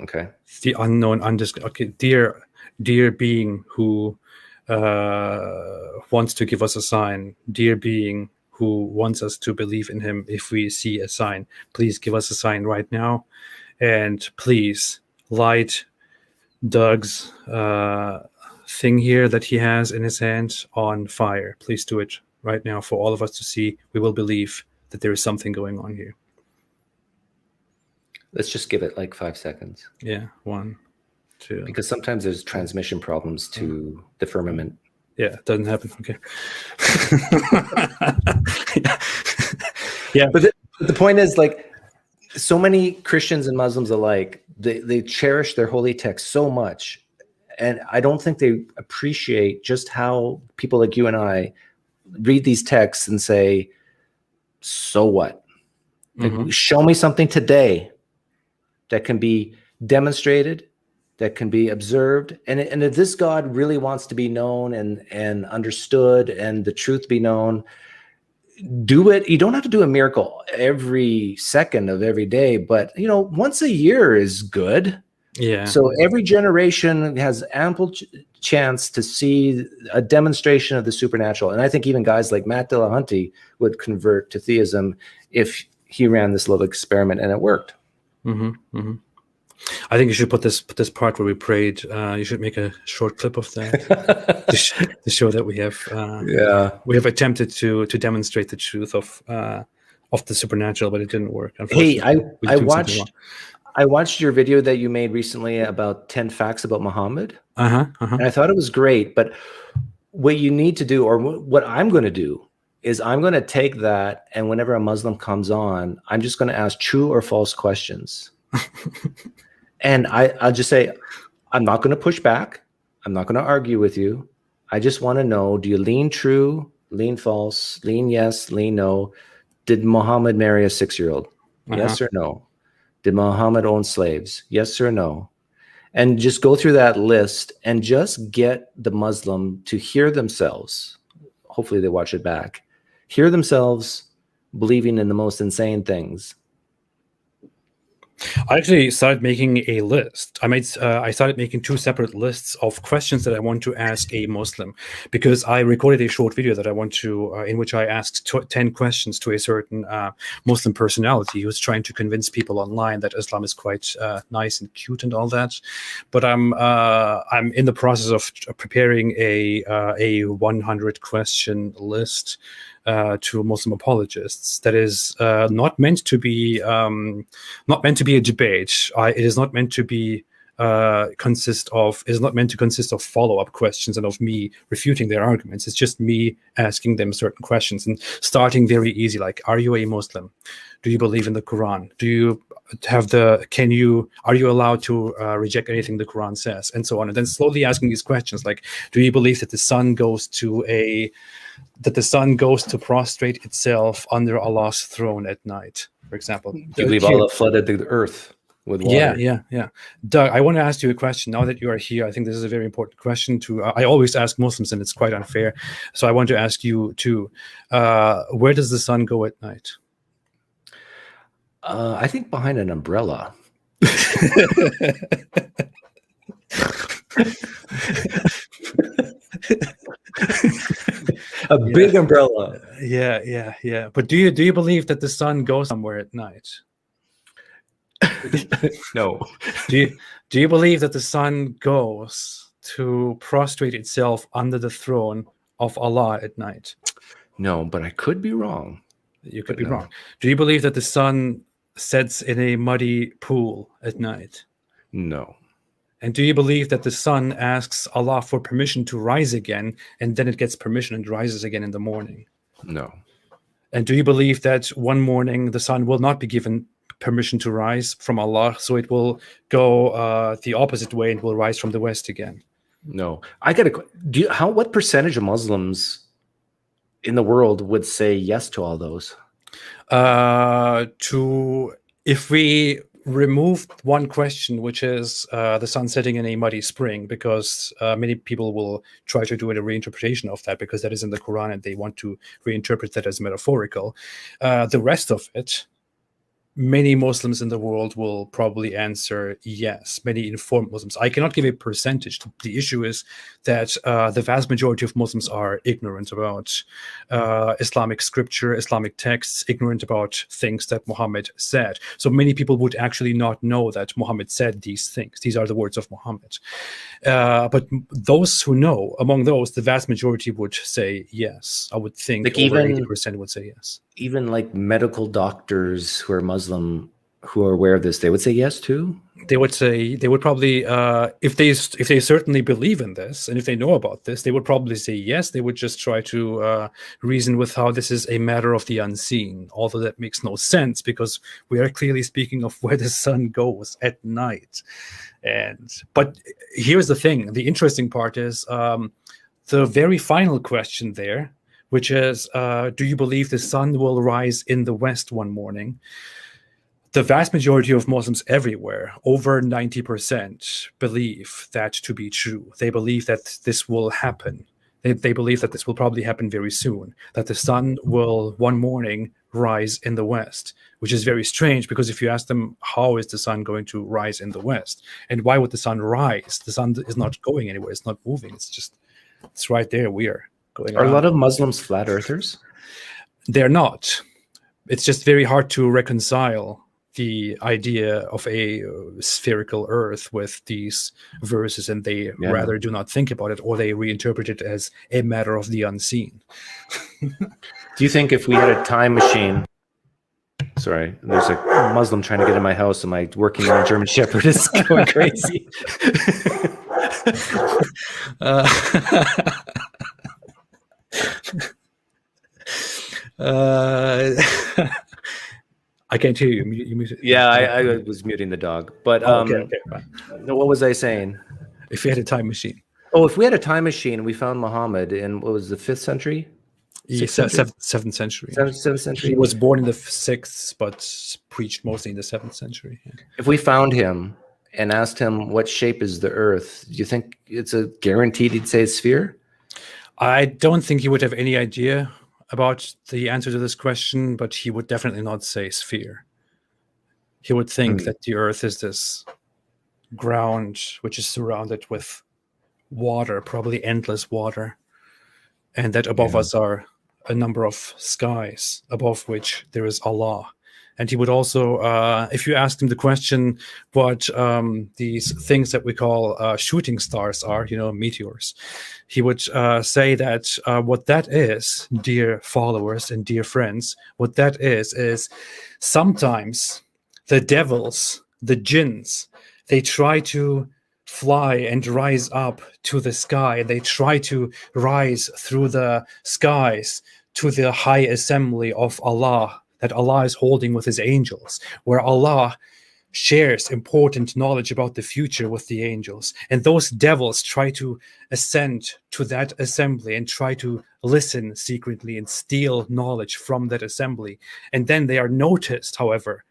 S2: Okay.
S1: The unknown, okay, dear being who wants to give us a sign. Dear being who wants us to believe in him if we see a sign. Please give us a sign right now, and please light Doug's thing here that he has in his hand on fire. Please do it right now for all of us to see. We will believe that there is something going on here.
S2: Let's just give it like 5 seconds.
S1: Yeah, 1, 2.
S2: Because sometimes there's transmission problems to the firmament.
S1: Yeah, it doesn't happen. Okay. Yeah.
S2: But the point is, like, so many Christians and Muslims alike, they cherish their holy text so much. And I don't think they appreciate just how people like you and I read these texts and say, so what? Like, show me something today that can be demonstrated, that can be observed. And if this God really wants to be known and understood, and the truth be known, do it. You don't have to do a miracle every second of every day, but once a year is good.
S1: Yeah.
S2: So every generation has ample chance to see a demonstration of the supernatural. And I think even guys like Matt Dillahunty would convert to theism if he ran this little experiment and it worked.
S1: I think you should put this part where we prayed. You should make a short clip of that to show that we have attempted to demonstrate the truth of the supernatural, but it didn't work.
S2: Hey, I watched your video that you made recently about 10 facts about Muhammad. And I thought it was great. But what you need to do, or what I'm going to do, is I'm going to take that, and whenever a Muslim comes on, I'm just going to ask true or false questions. And I'll just say, I'm not going to push back. I'm not going to argue with you. I just want to know, do you lean true, lean false, lean yes, lean no? Did Muhammad marry a 6-year-old? Yes or no? Did Muhammad own slaves? Yes or no? And just go through that list and just get the Muslim to hear themselves. Hopefully they watch it back. Hear themselves believing in the most insane things.
S1: I actually started making a list. I started making 2 separate lists of questions that I want to ask a Muslim, because I recorded a short video that I want to, in which I asked 10 questions to a certain Muslim personality who's trying to convince people online that Islam is quite nice and cute and all that. But I'm in the process of preparing a 100 question list to Muslim apologists. That is not meant to be a debate. It is not meant to be consist of follow-up questions and of me refuting their arguments. It's just me asking them certain questions and starting very easy, like, are you a Muslim? Do you believe in the Quran? Do you have are you allowed to reject anything the Quran says? And so on. And then slowly asking these questions, like, do you believe that the sun goes to prostrate itself under Allah's throne at night, for example?
S2: Do you believe Allah flooded the earth with water?
S1: Yeah. Doug, I want to ask you a question. Now that you are here, I think this is a very important question to. I always ask Muslims, and it's quite unfair. So I want to ask you too. Where does the sun go at night?
S2: I think behind an umbrella. A big umbrella.
S1: Yeah. But do you believe that the sun goes somewhere at night?
S2: No.
S1: Do you believe that the sun goes to prostrate itself under the throne of Allah at night?
S2: No, but I could be wrong.
S1: You could be wrong. Do you believe that the sun sets in a muddy pool at night?
S2: No.
S1: And do you believe that the sun asks Allah for permission to rise again, and then it gets permission and rises again in the morning?
S2: No.
S1: And do you believe that one morning the sun will not be given permission to rise from Allah, so it will go the opposite way and will rise from the west again?
S2: No. What percentage of Muslims in the world would say yes to all those?
S1: If we removed one question, which is the sun setting in a muddy spring, because many people will try to do a reinterpretation of that because that is in the Quran and they want to reinterpret that as metaphorical. The rest of it, many Muslims in the world will probably answer yes, many informed Muslims. I cannot give a percentage. The issue is that the vast majority of Muslims are ignorant about Islamic scripture, Islamic texts, ignorant about things that Muhammad said. So many people would actually not know that Muhammad said these things. These are the words of Muhammad. But those who know, among those, the vast majority would say yes. I would think like over 80% would say yes.
S2: Even like medical doctors who are Muslim, who are aware of this, they would say yes too?
S1: They would probably, if they certainly believe in this and if they know about this, they would probably say yes. They would just try to reason with how this is a matter of the unseen, although that makes no sense because we are clearly speaking of where the sun goes at night. But here's the thing. The interesting part is the very final question there, which is, do you believe the sun will rise in the west one morning? The vast majority of Muslims everywhere, over 90%, believe that to be true. They believe that this will happen. They believe that this will probably happen very soon, that the sun will one morning rise in the west, which is very strange because if you ask them, how is the sun going to rise in the west? And why would the sun rise? The sun is not going anywhere. It's not moving. It's right there. We are going around.
S2: Are a lot of Muslims flat earthers?
S1: They're not. It's just very hard to reconcile the idea of a spherical earth with these verses, and they rather do not think about it, or they reinterpret it as a matter of the unseen.
S2: Do you think if we had a time machine... Sorry, there's a Muslim trying to get in my house and my working German Shepherd is going crazy.
S1: I can't hear you. You muted.
S2: Yeah, I was muting the dog. But
S1: okay.
S2: What was I saying?
S1: If you had a time machine.
S2: Oh, if we had a time machine and we found Muhammad in, what was the 5th century?
S1: 7th century.
S2: 7th century.
S1: He was born in the 6th, but preached mostly in the 7th century. Yeah.
S2: If we found him and asked him what shape is the earth, do you think it's a guaranteed he'd say sphere?
S1: I don't think he would have any idea about the answer to this question, but he would definitely not say sphere. He would think that the earth is this ground which is surrounded with water, probably endless water, and that above us are a number of skies above which there is Allah. And he would also, if you asked him the question what these things that we call shooting stars are, meteors, he would say that what that is, dear followers and dear friends, what that is sometimes the devils, the jinns, they try to fly and rise up to the sky. They try to rise through the skies to the high assembly of Allah, that Allah is holding with his angels, where Allah shares important knowledge about the future with the angels. And those devils try to ascend to that assembly and try to listen secretly and steal knowledge from that assembly. And then they are noticed, however.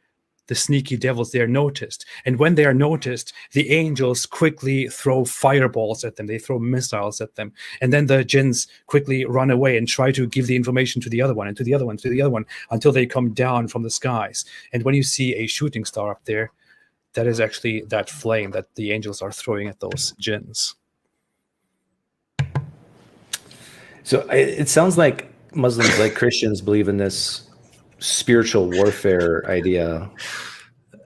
S1: The sneaky devils, they are noticed. And when they are noticed, the angels quickly throw fireballs at them. They throw missiles at them. And then the jinns quickly run away and try to give the information to the other one and to the other one, to the other one, until they come down from the skies. And when you see a shooting star up there, that is actually that flame that the angels are throwing at those jinns.
S2: So it sounds like Muslims, like Christians, believe in this spiritual warfare idea,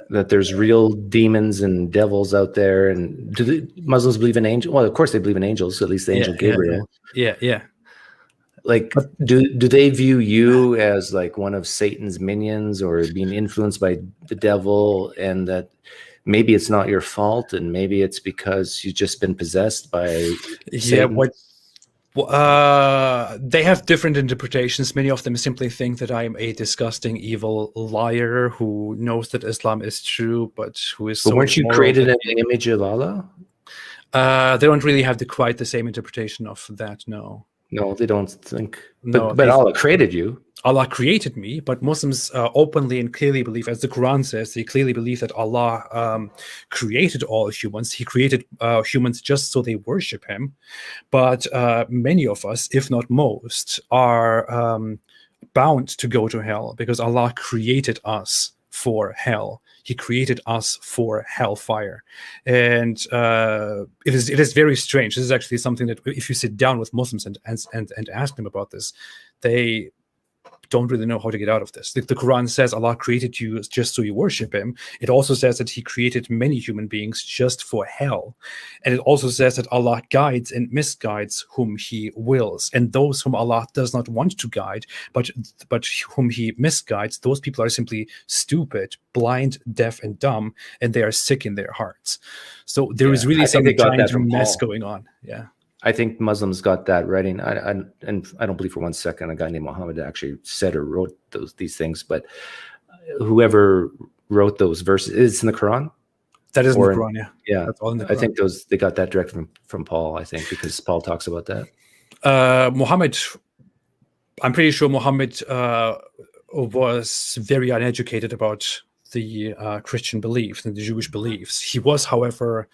S2: that there's real demons and devils out there. And do the Muslims believe in angels? Well, of course they believe in angels, at least the angel Gabriel.
S1: Yeah.
S2: Like, do they view you as like one of Satan's minions or being influenced by the devil, and that maybe it's not your fault and maybe it's because you've just been possessed by Satan?
S1: They have different interpretations. Many of them simply think that I am a disgusting, evil liar who knows that Islam is true, but who is.
S2: But weren't you created in the image of Allah?
S1: They don't really have quite the same interpretation of that. No,
S2: they don't think. But Allah created you.
S1: Allah created me, but Muslims openly and clearly believe, as the Quran says, they clearly believe that Allah created all humans. He created humans just so they worship him. But many of us, if not most, are bound to go to hell because Allah created us for hell. He created us for hellfire. And it is very strange. This is actually something that if you sit down with Muslims and ask them about this, they don't really know how to get out of this. The Quran says Allah created you just so you worship him. It also says that he created many human beings just for hell. And it also says that Allah guides and misguides whom he wills. And those whom Allah does not want to guide, but whom he misguides, those people are simply stupid, blind, deaf, and dumb, and they are sick in their hearts. So there is really some giant mess going on. Yeah.
S2: I think Muslims got that writing. And I don't believe for one second a guy named Muhammad actually said or wrote these things, but whoever wrote those verses, it's in the Quran.
S1: That is in the Quran, yeah.
S2: Yeah,
S1: that's all in the Quran.
S2: I think they got that direct from Paul. I think because Paul talks about that.
S1: Muhammad, I'm pretty sure Muhammad was very uneducated about the Christian beliefs and the Jewish beliefs. He was, however,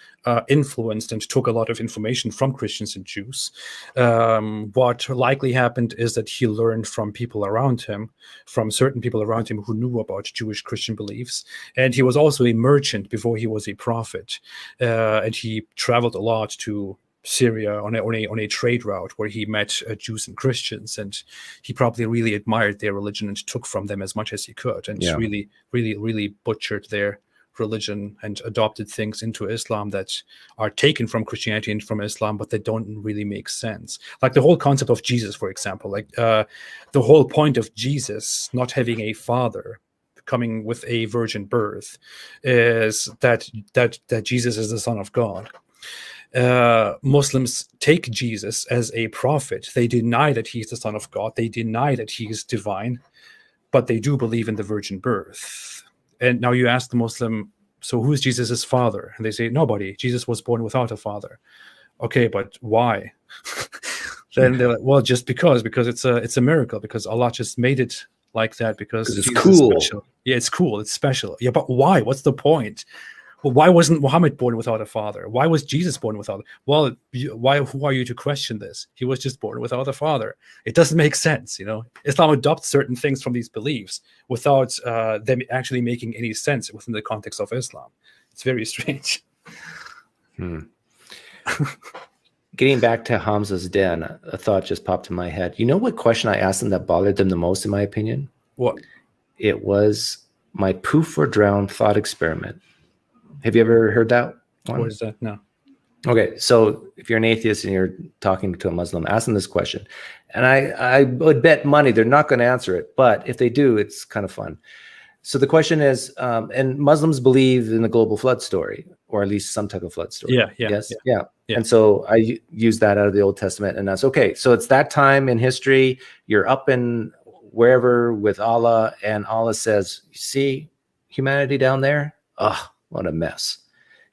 S1: influenced and took a lot of information from Christians and Jews. What likely happened is that he learned from people around him, from certain people around him who knew about Jewish Christian beliefs. And he was also a merchant before he was a prophet. And he traveled a lot to Syria on a trade route where he met Jews and Christians, and he probably really admired their religion and took from them as much as he could, and really butchered their religion and adopted things into Islam that are taken from Christianity and from Islam, but they don't really make sense. Like the whole concept of Jesus, for example, like the whole point of Jesus not having a father, coming with a virgin birth, is that Jesus is the Son of God. Muslims take Jesus as a prophet. They deny that he's the Son of God. They deny that he is divine, but they do believe in the virgin birth. And now you ask the Muslim, so who's Jesus' father? And they say, nobody. Jesus was born without a father. Okay, but why? Then they're like, well, just because it's a miracle, because Allah just made it like that because
S2: it's cool.
S1: Yeah, it's cool. It's special. Yeah, but why? What's the point? Well, why wasn't Muhammad born without a father? Why was Jesus born without? Well, who are you to question this? He was just born without a father. It doesn't make sense, you know. Islam adopts certain things from these beliefs without them actually making any sense within the context of Islam. It's very strange.
S2: Getting back to Hamza's den, a thought just popped in my head. You know what question I asked them that bothered them the most, in my opinion?
S1: What?
S2: It was my poof or drown thought experiment. Have you ever heard that one?
S1: What is that? No.
S2: Okay, so if you're an atheist and you're talking to a Muslim, ask them this question. And I would bet money they're not going to answer it. But if they do, it's kind of fun. So the question is, and Muslims believe in the global flood story, or at least some type of flood story. Yeah. And so I use that out of the Old Testament, and that's okay. So it's that time in history, you're up in wherever with Allah, and Allah says, you see humanity down there? Oh, what a mess.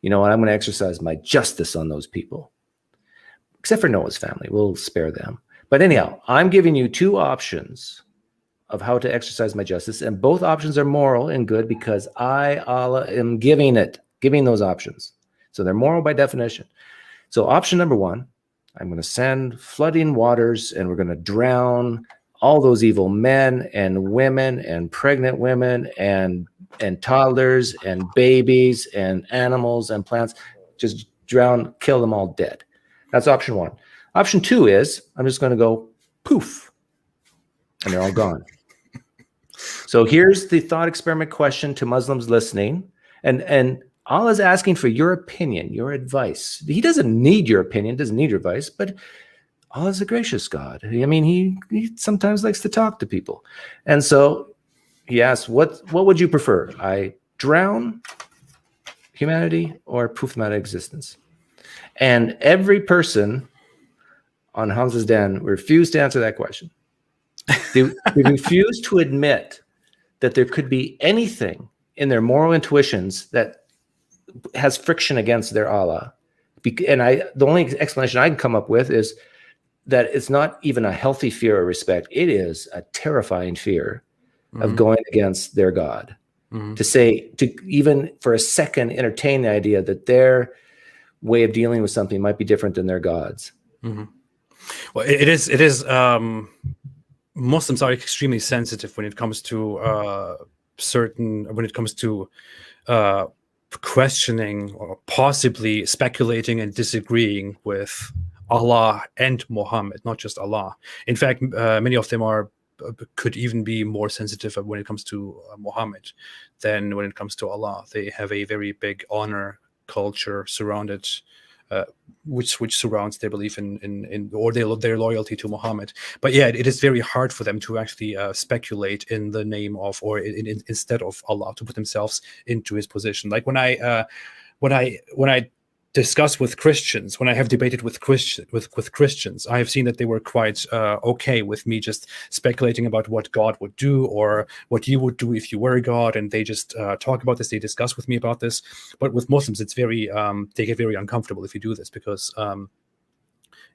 S2: You know what? I'm going to exercise my justice on those people. Except for Noah's family. We'll spare them. But anyhow, I'm giving you two options of how to exercise my justice, and both options are moral and good because I, Allah, am giving those options. So they're moral by definition. So option number one, I'm going to send flooding waters, and we're going to drown all those evil men and women and pregnant women and toddlers and babies and animals and plants. Just drown, kill them all dead. That's option one. Option two is I'm just going to go poof, and they're all gone. So here's the thought experiment question to Muslims listening. And Allah's asking for your opinion, your advice. He doesn't need your opinion, doesn't need your advice, but Allah's a gracious God. I mean, he sometimes likes to talk to people. And so he asks, what would you prefer? I drown humanity or poof them out of existence? And every person on Hamza's Den refused to answer that question. They refused to admit that there could be anything in their moral intuitions that has friction against their Allah. And the only explanation I can come up with is that it's not even a healthy fear or respect. It is a terrifying fear of going against their God. To even for a second entertain the idea that their way of dealing with something might be different than their God's.
S1: Well, it is. Muslims are extremely sensitive when it comes to questioning or possibly speculating and disagreeing with Allah and Muhammad, not just Allah. In fact, many of them could even be more sensitive when it comes to Muhammad than when it comes to Allah. They have a very big honor culture surrounded, which surrounds their belief in or their loyalty to Muhammad. But yeah, it is very hard for them to actually speculate in the name of or instead of Allah, to put themselves into his position. Like when I discuss with Christians, when I have debated with Christians, I have seen that they were quite okay with me just speculating about what God would do or what you would do if you were God, and they just talk about this, they discuss with me about this. But with Muslims, it's very they get very uncomfortable if you do this, because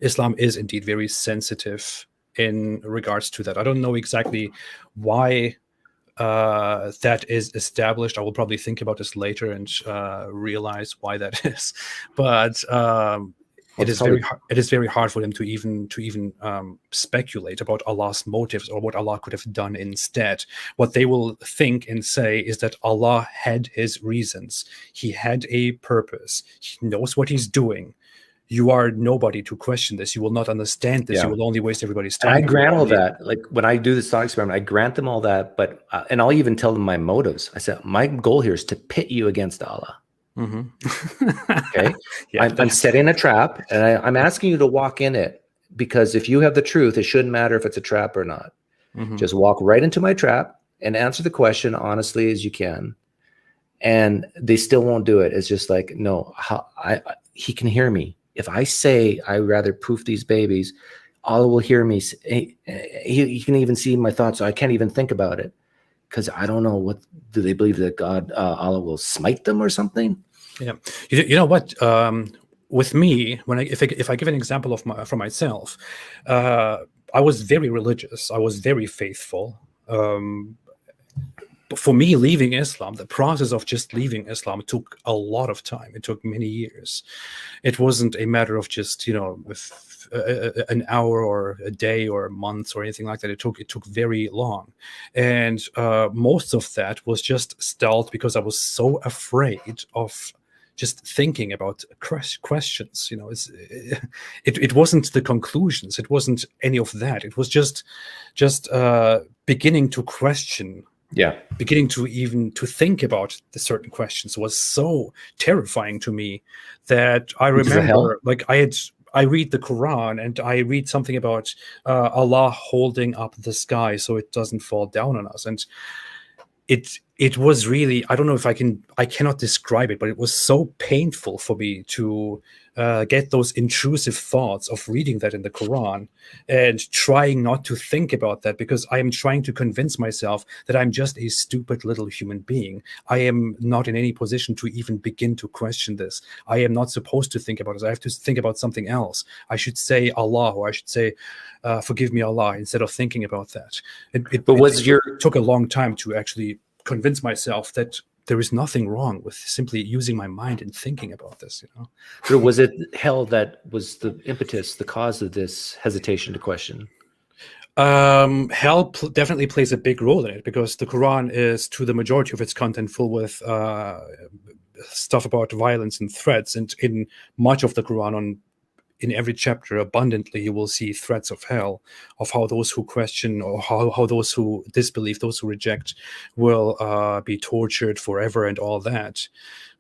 S1: Islam is indeed very sensitive in regards to that. I don't know exactly why that is established. I will probably think about this later and realize why that is. But it is very hard for them to even speculate about Allah's motives or what Allah could have done instead. What they will think and say is that Allah had his reasons. He had a purpose. He knows what he's doing. You are nobody to question this. You will not understand this. You will only waste everybody's time.
S2: And I grant all that. Like when I do this thought experiment, I grant them all that. But and I'll even tell them my motives. I said, my goal here is to pit you against Allah. Okay, I'm setting a trap, and I'm asking you to walk in it, because if you have the truth, it shouldn't matter if it's a trap or not. Just walk right into my trap and answer the question honestly as you can. And they still won't do it. It's just like, no, he can hear me. If I say I rather poof these babies, Allah will hear me. He can even see my thoughts, so I can't even think about it, because I don't know, what do they believe, that God, Allah will smite them or something?
S1: Yeah, you know what? With me, if I give an example for myself, I was very religious. I was very faithful. for me, leaving Islam, the process of just leaving Islam took a lot of time. It took many years. It wasn't a matter of just, with an hour or a day or months or anything like that. It took very long. And most of that was just stealth, because I was so afraid of just thinking about questions. It wasn't the conclusions. It wasn't any of that. It was just beginning to question.
S2: Yeah.
S1: Beginning to think about the certain questions was so terrifying to me that I remember, like, I read the Quran, and I read something about Allah holding up the sky so it doesn't fall down on us. And it was really, I don't know if I cannot describe it, but it was so painful for me to get those intrusive thoughts of reading that in the Quran and trying not to think about that, because I am trying to convince myself that I'm just a stupid little human being. I am not in any position to even begin to question this. I am not supposed to think about this. I have to think about something else. I should say Allah, or I should say, forgive me, Allah, instead of thinking about that. It took a long time to actually convince myself that there is nothing wrong with simply using my mind and thinking about this.
S2: But was it hell that was the impetus, the cause of this hesitation to question?
S1: Hell definitely plays a big role in it, because the Quran is, to the majority of its content, full with stuff about violence and threats. And in much of the Quran, in every chapter, abundantly, you will see threats of hell, of how those who question, or how those who disbelieve, those who reject, will be tortured forever and all that.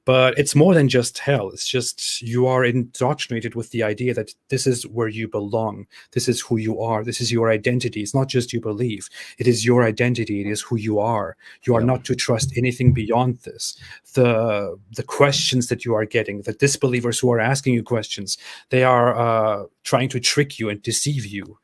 S1: But it's more than just hell. It's just you are indoctrinated with the idea that this is where you belong. This is who you are. This is your identity. It's not just you believe. It is your identity. It is who you are. You are not to trust anything beyond this. The questions that you are getting, the disbelievers who are asking you questions, they are trying to trick you and deceive you.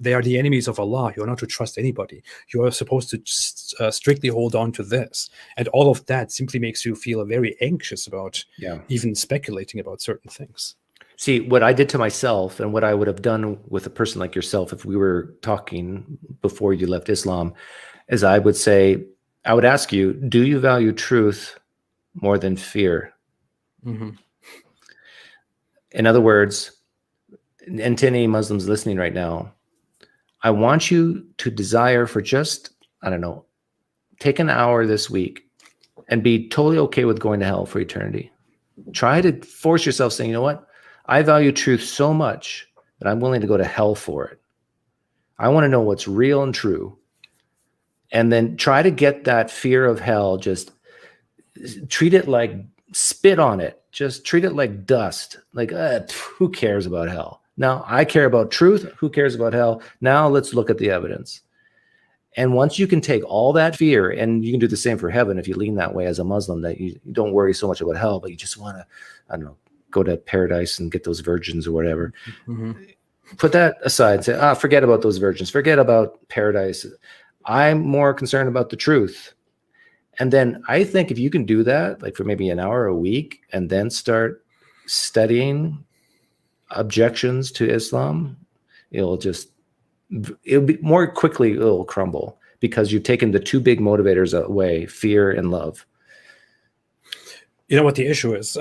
S1: They are the enemies of Allah. You are not to trust anybody. You are supposed to strictly hold on to this, and all of that simply makes you feel very anxious about even speculating about certain things.
S2: See, what I did to myself, and what I would have done with a person like yourself if we were talking before you left Islam, is I would ask you, do you value truth more than fear?
S1: Mm-hmm.
S2: In other words, and to any Muslims listening right now, I want you to desire for just, I don't know, take an hour this week and be totally okay with going to hell for eternity. Try to force yourself saying, you know what? I value truth so much that I'm willing to go to hell for it. I want to know what's real and true. And then try to get that fear of hell, just treat it like, spit on it. Just treat it like dust. Like, who cares about hell? Now, I care about truth. Who cares about hell? Now let's look at the evidence. And once you can take all that fear, and you can do the same for heaven if you lean that way as a Muslim, that you don't worry so much about hell, but you just want to, I don't know, go to paradise and get those virgins or whatever.
S1: Mm-hmm.
S2: Put that aside. Say, forget about those virgins. Forget about paradise. I'm more concerned about the truth. And then I think if you can do that, like for maybe an hour a week, and then start studying objections to Islam, it'll be more quickly, it'll crumble, because you've taken the two big motivators away, fear and love.
S1: You know what the issue is?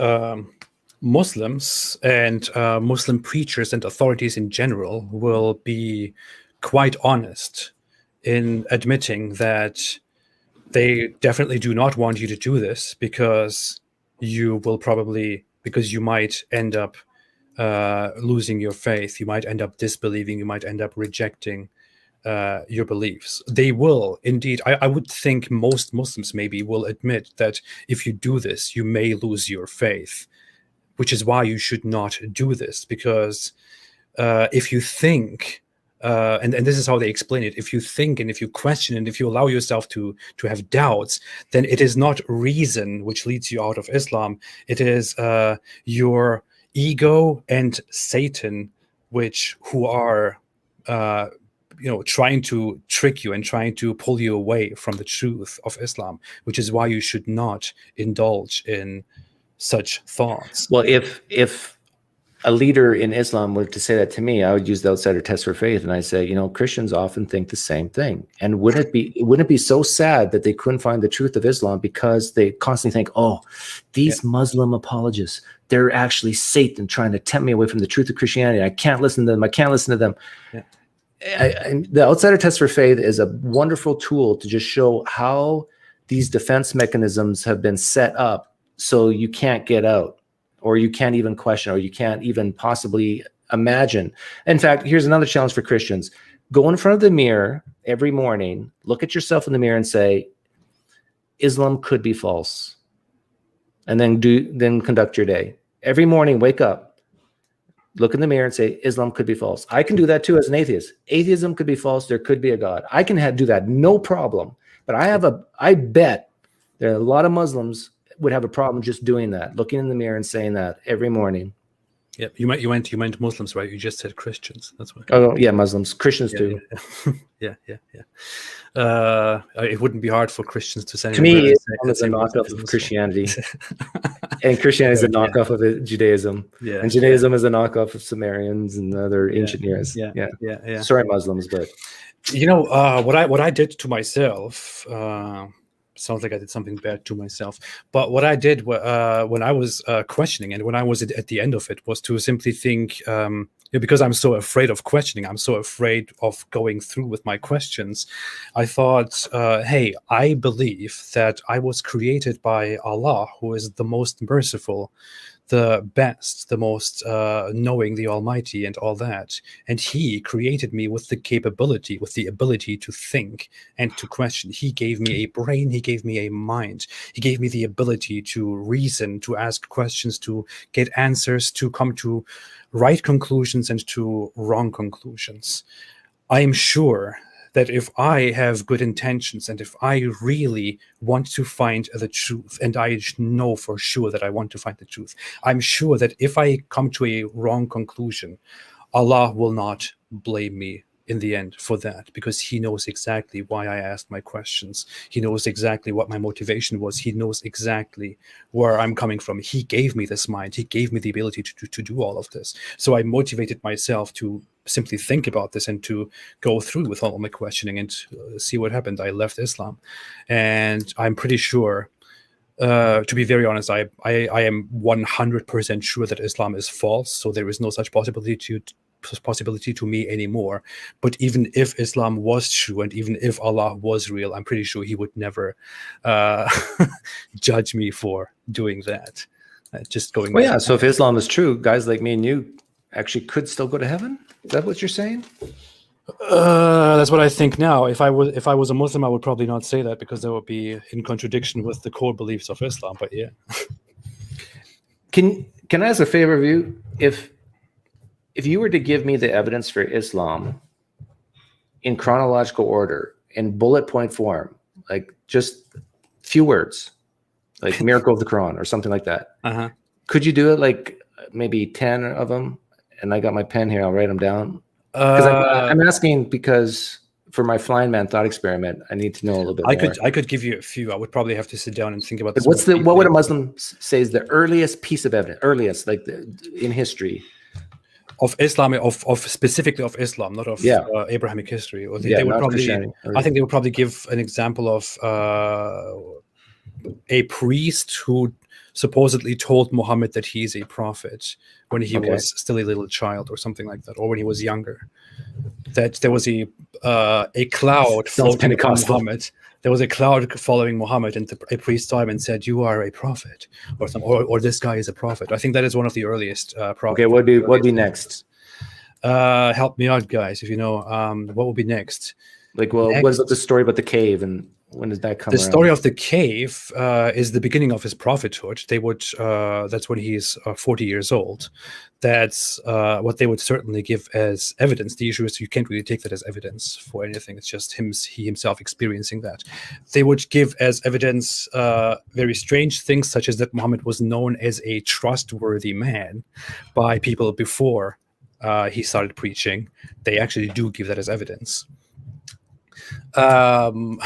S1: Muslims and Muslim preachers and authorities in general will be quite honest in admitting that they definitely do not want you to do this, because you might end up losing your faith. You might end up disbelieving. You might end up rejecting your beliefs. They will indeed. I would think most Muslims maybe will admit that if you do this, you may lose your faith, which is why you should not do this. Because if you think, and this is how they explain it, if you think and if you question and if you allow yourself to have doubts, then it is not reason which leads you out of Islam. It is your ego and Satan, who are trying to trick you and trying to pull you away from the truth of Islam, which is why you should not indulge in such thoughts.
S2: Well, if a leader in Islam were to say that to me, I would use the outsider test for faith, and I say, you know, Christians often think the same thing. And wouldn't it be so sad that they couldn't find the truth of Islam because they constantly think, oh, these Muslim apologists, they're actually Satan trying to tempt me away from the truth of Christianity. I can't listen to them. I can't listen to them. Yeah. And the outsider test for faith is a wonderful tool to just show how these defense mechanisms have been set up so you can't get out, or you can't even question, or you can't even possibly imagine. In fact, here's another challenge for Christians. Go in front of the mirror every morning, look at yourself in the mirror and say, Islam could be false. And then conduct your day. Every morning, wake up, look in the mirror and say, Islam could be false. I can do that too as an atheist. Atheism could be false. There could be a God. I can do that, no problem. But I bet there are a lot of Muslims would have a problem just doing that, looking in the mirror and saying that every morning.
S1: Yeah, you meant Muslims, right? You just said Christians. That's what.
S2: Oh yeah, Muslims, Christians too.
S1: Yeah. It wouldn't be hard for Christians to say.
S2: To me, it's a knockoff of Christianity, and Christianity is a knockoff of Judaism. Yeah, and Judaism is a knockoff of Sumerians and other ancient years. Yeah. Sorry, Muslims, but
S1: you know what I did to myself. Sounds like I did something bad to myself. But what I did when I was questioning, and when I was at the end of it, was to simply think, because I'm so afraid of questioning, I'm so afraid of going through with my questions, I thought, hey, I believe that I was created by Allah, who is the most merciful, the best, the most knowing, the Almighty, and all that. And He created me with the capability, with the ability to think and to question. He gave me a brain. He gave me a mind. He gave me the ability to reason, to ask questions, to get answers, to come to right conclusions and to wrong conclusions. I am sure that if I have good intentions and if I really want to find the truth, and I know for sure that I want to find the truth, I'm sure that if I come to a wrong conclusion, Allah will not blame me in the end for that, because He knows exactly why I asked my questions. He knows exactly what my motivation was. He knows exactly where I'm coming from. He gave me this mind. He gave me the ability to do all of this. So I motivated myself to simply think about this and to go through with all of my questioning and see what happened. I left Islam, and I'm pretty sure, to be very honest, I am 100% sure that Islam is false. So there is no such possibility to me anymore. But even if Islam was true, and even if Allah was real, I'm pretty sure He would never judge me for doing that. Just going.
S2: Well, yeah. So if Islam is true, guys like me and you actually could still go to heaven. Is that what you're saying?
S1: That's what I think now. If I was a Muslim, I would probably not say that, because that would be in contradiction with the core beliefs of Islam. But yeah.
S2: Can I ask a favor of you? If you were to give me the evidence for Islam in chronological order, in bullet point form, like just few words, like miracle of the Quran or something like that, could you do it like maybe 10 of them? And I got my pen here. I'll write them down. Because I'm asking because for my flying man thought experiment, I need to know a little bit more.
S1: I could give you a few. I would probably have to sit down and think about this.
S2: What would a Muslim say is the earliest piece of evidence? Earliest, like in history.
S1: Of Islam, of specifically of Islam, not of Abrahamic history. Or they would probably, I think they would probably give an example of a priest who supposedly told Muhammad that he is a prophet when he was still a little child or something like that, or when he was younger. That there was a cloud floating on Muhammad. There was a cloud following Muhammad, and a priest saw him and said, "You are a prophet," or this guy is a prophet. I think that is one of the earliest prophets.
S2: Okay, what would be next?
S1: Help me out, guys. If you know, what will be next?
S2: Like, well, next, what is the story about the cave, and when does that come?
S1: The story of the cave is the beginning of his prophethood. They would that's when he's 40 years old. That's what they would certainly give as evidence. The issue is you can't really take that as evidence for anything. It's just he himself experiencing that. They would give as evidence very strange things, such as that Muhammad was known as a trustworthy man by people before he started preaching. They actually do give that as evidence. One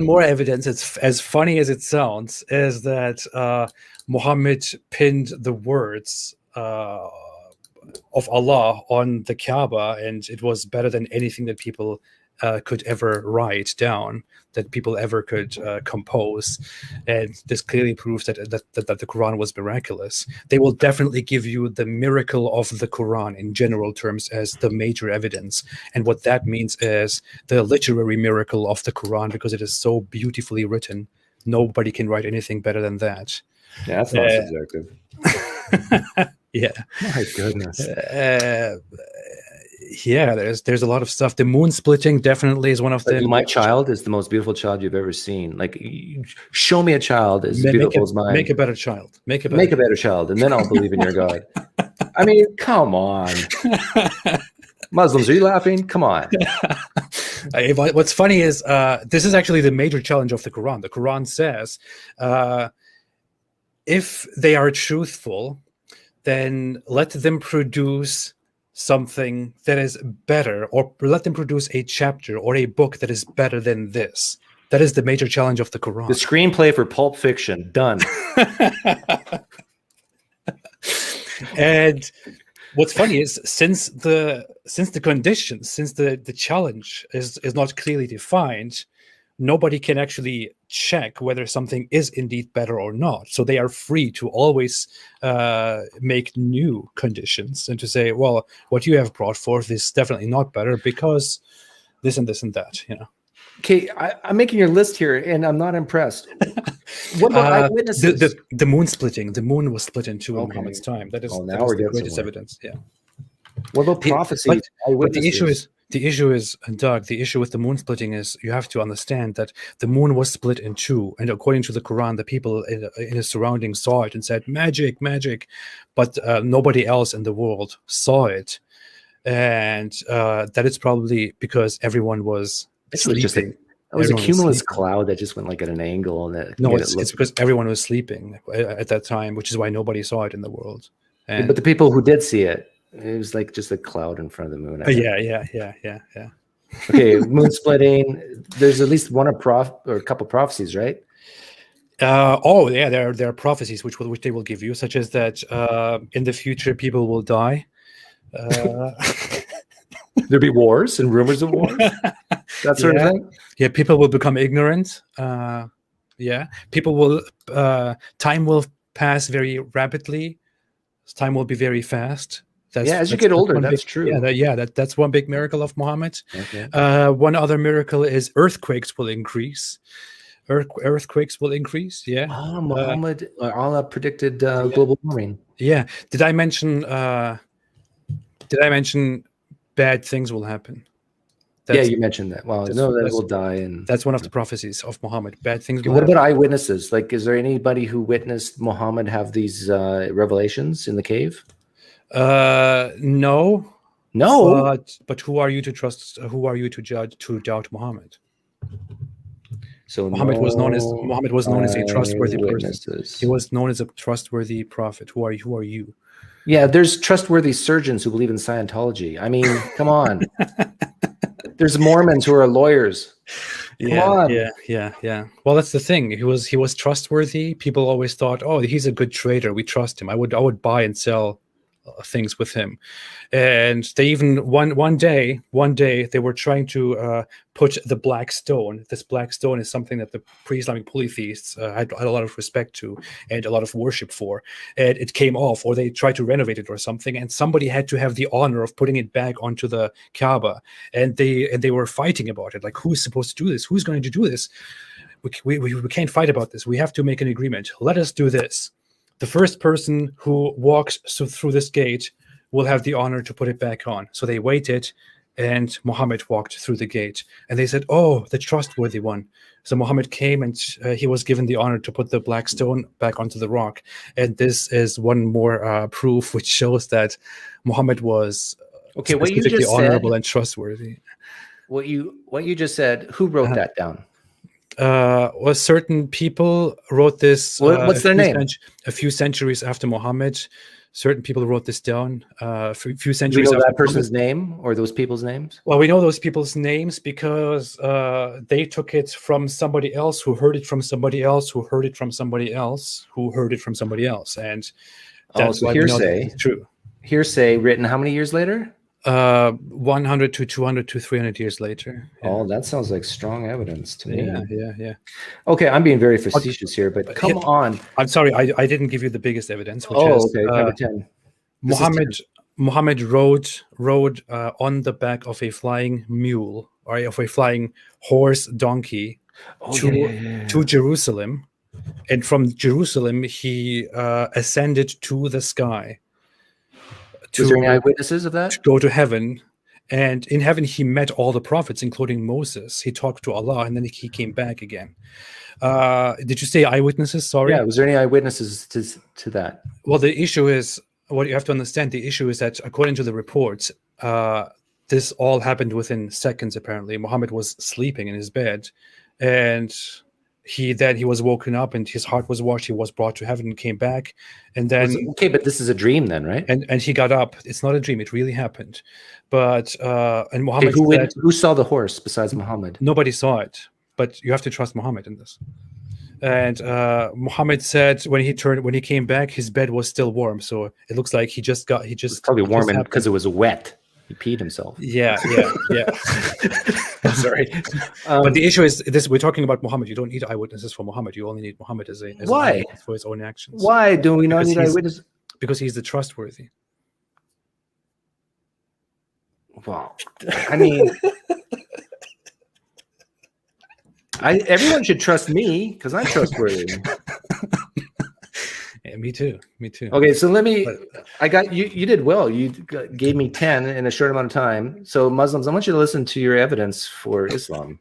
S1: more evidence, it's as funny as it sounds, is that Muhammad pinned the words of Allah on the Kaaba, and it was better than anything that people could ever write down, that people ever could compose. And this clearly proves that the Quran was miraculous. They will definitely give you the miracle of the Quran in general terms as the major evidence. And what that means is the literary miracle of the Quran, because it is so beautifully written. Nobody can write anything better than that.
S2: Yeah, that's not subjective.
S1: Yeah.
S2: My goodness.
S1: Yeah, there's a lot of stuff. The moon splitting definitely is one of them.
S2: My child is the most beautiful child you've ever seen. Like, show me a child as beautiful as mine.
S1: Make a better child. Make a better child,
S2: and then I'll believe in your God. I mean, come on. Muslims, are you laughing? Come on.
S1: What's funny is this is actually the major challenge of the Quran. The Quran says if they are truthful, then let them produce something that is better, or let them produce a chapter or a book that is better than this. That is the major challenge of the Quran.
S2: The screenplay for Pulp Fiction, done.
S1: And what's funny is since the challenge is not clearly defined, nobody can actually check whether something is indeed better or not. So they are free to always make new conditions and to say, well, what you have brought forth is definitely not better because this and this and that, you know.
S2: Okay, I'm making your list here, and I'm not impressed. What about eyewitnesses?
S1: The moon splitting. The moon was split in two in Muhammad's time. That is,
S2: now we're
S1: the greatest evidence. Yeah.
S2: What about prophecy?
S1: But the issue is, Doug, the issue with the moon splitting is you have to understand that the moon was split in two, and according to the Quran, the people in the surroundings saw it and said, magic, magic, but nobody else in the world saw it, and that is probably because everyone was sleeping.
S2: It was a cumulus cloud that just went like at an angle, and
S1: it's because everyone was sleeping at that time, which is why nobody saw it in the world. And,
S2: but the people who did see it, it was like just a cloud in front of the moon.
S1: Yeah.
S2: Okay, moon splitting. There's at least one or a couple prophecies, right?
S1: There are prophecies which they will give you, such as that in the future people will die.
S2: There'll be wars and rumors of wars. That sort of thing.
S1: Yeah, people will become ignorant. People will. Time will pass very rapidly. Time will be very fast.
S2: As you get older, that's true.
S1: That's one big miracle of Muhammad.
S2: Okay.
S1: One other miracle is earthquakes will increase. Earthquakes will increase. Yeah.
S2: Muhammad, Allah predicted global warming.
S1: Yeah. Did I mention bad things will happen?
S2: You mentioned that. Well, that will die, and
S1: that's one of the prophecies of Muhammad. Bad things.
S2: What about eyewitnesses? Like, is there anybody who witnessed Muhammad have these revelations in the cave?
S1: No. But who are you to trust? Who are you to judge? To doubt Muhammad? So Muhammad was known as a trustworthy person. He was known as a trustworthy prophet. Who are you?
S2: Yeah, there's trustworthy surgeons who believe in Scientology. I mean, come on. There's Mormons who are lawyers.
S1: Yeah. Well, that's the thing. He was trustworthy. People always thought, oh, he's a good trader. We trust him. I would buy and sell things with him. And they even one day they were trying to put the black stone. This black stone is something that the pre-Islamic polytheists had a lot of respect to and a lot of worship for. And it came off, or they tried to renovate it or something, and somebody had to have the honor of putting it back onto the Kaaba. And they were fighting about it, like, who's supposed to do this? Who's going to do this? We can't fight about this. We have to make an agreement. Let us do this. The first person who walks through this gate will have the honor to put it back on. So they waited, and Muhammad walked through the gate. And they said, oh, the trustworthy one. So Muhammad came, and he was given the honor to put the black stone back onto the rock. And this is one more proof which shows that Muhammad was specifically honorable and trustworthy.
S2: What you just said, who wrote that down?
S1: Certain people wrote this.
S2: What's their name?
S1: A few centuries after Muhammad. Certain people wrote this down a few
S2: Do we
S1: centuries
S2: know
S1: after
S2: that person's
S1: Muhammad.
S2: name or those people's names?
S1: Well, we know those people's names because they took it from somebody else who heard it from somebody else who heard it from somebody else who heard it from somebody else, and that's
S2: so
S1: why we know that
S2: hearsay.
S1: it's true.
S2: Hearsay written how many years later?
S1: 100 to 200 to 300 years later. Yeah.
S2: Oh, that sounds like strong evidence to me.
S1: Yeah.
S2: Okay, I'm being very facetious here, but come on.
S1: I'm sorry, I didn't give you the biggest evidence. Which is,
S2: okay, number 10.
S1: Muhammad rode on the back of a flying mule or of a flying horse donkey to Jerusalem, and from Jerusalem he ascended to the sky.
S2: Was there any eyewitnesses of that?
S1: To go to heaven, and in heaven he met all the prophets, including Moses. He talked to Allah, and then he came back again. Did you say eyewitnesses? Sorry.
S2: Yeah. Was there any eyewitnesses to that?
S1: Well, the issue is, what you have to understand, the issue is that according to the reports, this all happened within seconds. Apparently, Muhammad was sleeping in his bed, and he was woken up, and his heart was washed. He was brought to heaven and came back, and then
S2: okay. But this is a dream, then, right?
S1: And he got up. It's not a dream; it really happened. But and Muhammad
S2: who saw the horse besides Muhammad?
S1: Nobody saw it, but you have to trust Muhammad in this. And Muhammad said when he came back, his bed was still warm. So it looks like he just
S2: it's probably warm because it was wet. He peed himself.
S1: Yeah.
S2: Sorry.
S1: But the issue is this: we're talking about Muhammad. You don't need eyewitnesses for Muhammad. You only need Muhammad as
S2: why?
S1: For his own actions.
S2: Why do we not need eyewitnesses?
S1: Because he's the trustworthy.
S2: Wow. I mean, everyone should trust me because I'm trustworthy.
S1: Yeah, me too.
S2: Okay, so I got you. You did well. You gave me 10 in a short amount of time. So Muslims, I want you to listen to your evidence for Islam.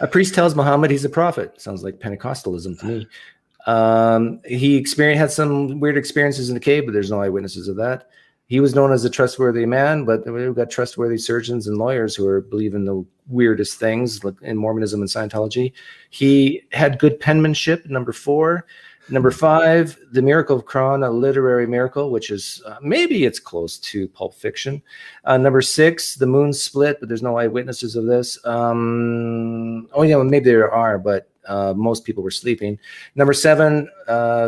S2: A priest tells Muhammad he's a prophet. Sounds like Pentecostalism to me. He had some weird experiences in the cave, but there's no eyewitnesses of that. He was known as a trustworthy man, but we've got trustworthy surgeons and lawyers who believe in the weirdest things, like in Mormonism and Scientology. He had good penmanship, number 4. Number 5, the miracle of Quran, a literary miracle, which is maybe it's close to Pulp Fiction. Number 6, the moon split, but there's no eyewitnesses of this. Maybe there are, but most people were sleeping. Number 7,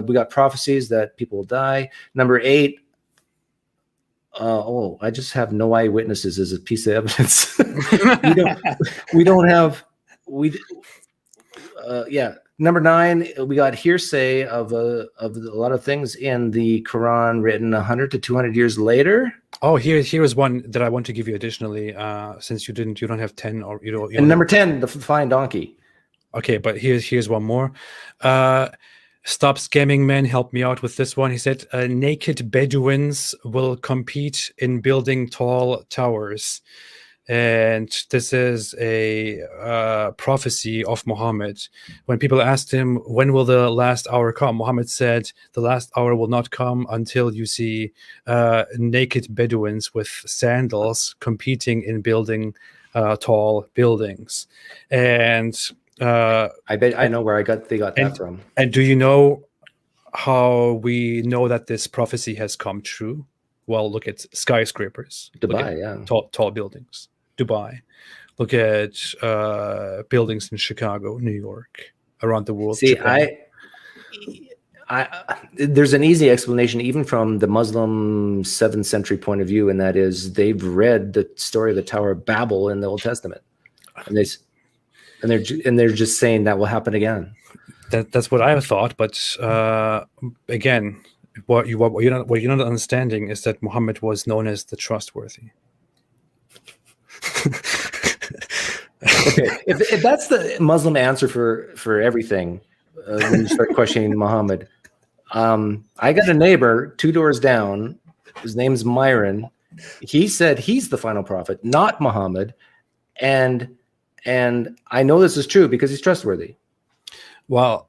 S2: we got prophecies that people will die. Number 8, I just have no eyewitnesses as a piece of evidence. Number 9, we got hearsay of a lot of things in the Quran written 100 to 200 years later.
S1: Oh, here's one that I want to give you additionally, since you don't have 10 or you don't.
S2: And number 10, the flying donkey.
S1: Okay, but here's one more. Stop scamming, men. Help me out with this one. He said, naked Bedouins will compete in building tall towers. And this is a prophecy of Muhammad. When people asked him, when will the last hour come? Muhammad said, the last hour will not come until you see naked Bedouins with sandals competing in building tall buildings. And
S2: I bet I know where they got that from.
S1: And do you know how we know that this prophecy has come true? Well, look at skyscrapers.
S2: Dubai,
S1: tall buildings. Dubai. Look at buildings in Chicago, New York, around the world.
S2: See, there's an easy explanation, even from the Muslim 7th century point of view, and that is they've read the story of the Tower of Babel in the Old Testament, and they're just saying that will happen again.
S1: That's what I thought, but again, what you're not understanding is that Muhammad was known as the trustworthy.
S2: Okay, if that's the Muslim answer for everything, when you start questioning Muhammad, I got a neighbor 2 doors down. His name's Myron. He said he's the final prophet, not Muhammad, and I know this is true because he's trustworthy.
S1: Well,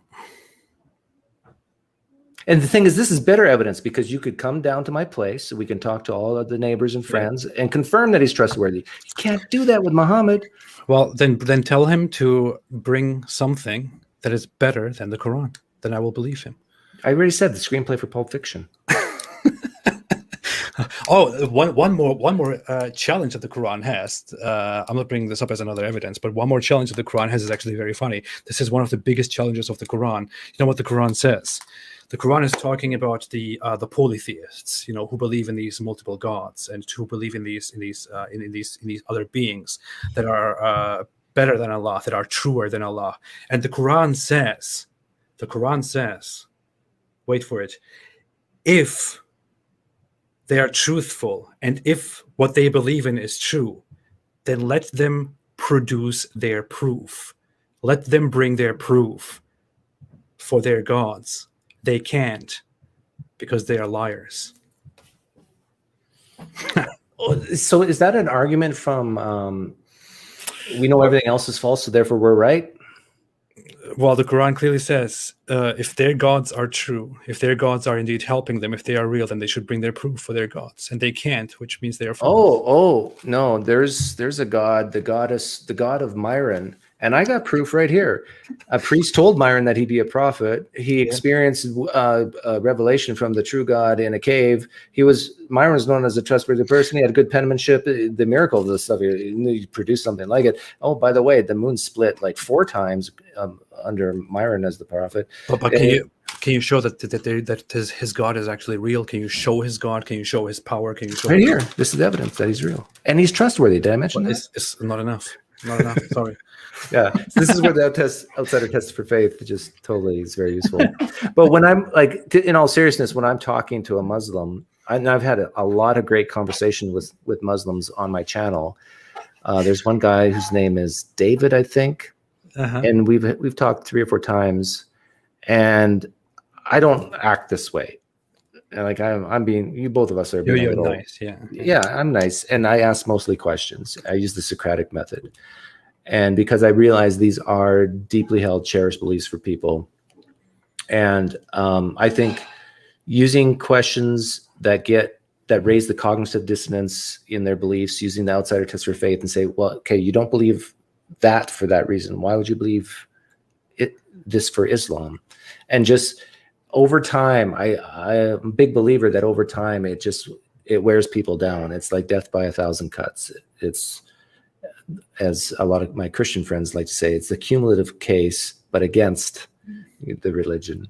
S2: and the thing is, this is better evidence because you could come down to my place, so we can talk to all of the neighbors and friends and confirm that he's trustworthy. You can't do that with Muhammad.
S1: Well, then tell him to bring something that is better than the Quran. Then I will believe him.
S2: I already said the screenplay for Pulp Fiction.
S1: Oh, one more challenge that the Quran has. I'm not bringing this up as another evidence, but one more challenge that the Quran has is actually very funny. This is one of the biggest challenges of the Quran. You know what the Quran says? The Quran is talking about the polytheists, who believe in these multiple gods and who believe in these other beings that are better than Allah, that are truer than Allah. And the Quran says, wait for it, if they are truthful and if what they believe in is true, then let them produce their proof. Let them bring their proof for their gods. They can't, because they are liars.
S2: So is that an argument from we know everything else is false, so therefore we're right?
S1: Well, the Quran clearly says if their gods are true, if their gods are indeed helping them, if they are real, then they should bring their proof for their gods, and they can't, which means they are false.
S2: Oh no, there's a god, the god of Myron. And I got proof right here. A priest told Myron that he'd be a prophet. He experienced a revelation from the true God in a cave. Myron was known as a trustworthy person. He had good penmanship. The miracle of this stuff, he produced something like it. Oh, by the way, the moon split like 4 times under Myron as the prophet.
S1: But can you show that his God is actually real? Can you show his God? Can you show his power? Can you show
S2: right here? This is evidence that he's real and he's trustworthy. Did I mention that?
S1: It's not enough. Not enough. Sorry.
S2: Yeah, so this is where the outsider test for faith just totally is very useful. But when I'm in all seriousness, when I'm talking to a Muslim, and I've had a lot of great conversation with Muslims on my channel. There's one guy whose name is David, I think, and we've talked 3 or 4 times, and I don't act this way. Like I'm being, you both of us are being
S1: you're nice,
S2: yeah, I'm nice, and I ask mostly questions. I use the Socratic method. And because I realize these are deeply held, cherished beliefs for people. And I think using questions that raise the cognitive dissonance in their beliefs, using the outsider test for faith and say, well, okay, you don't believe that for that reason. Why would you believe this for Islam? And just over time, I'm a big believer that over time, it wears people down. It's like death by 1,000 cuts. It's, as a lot of my Christian friends like to say, it's the cumulative case, but against the religion.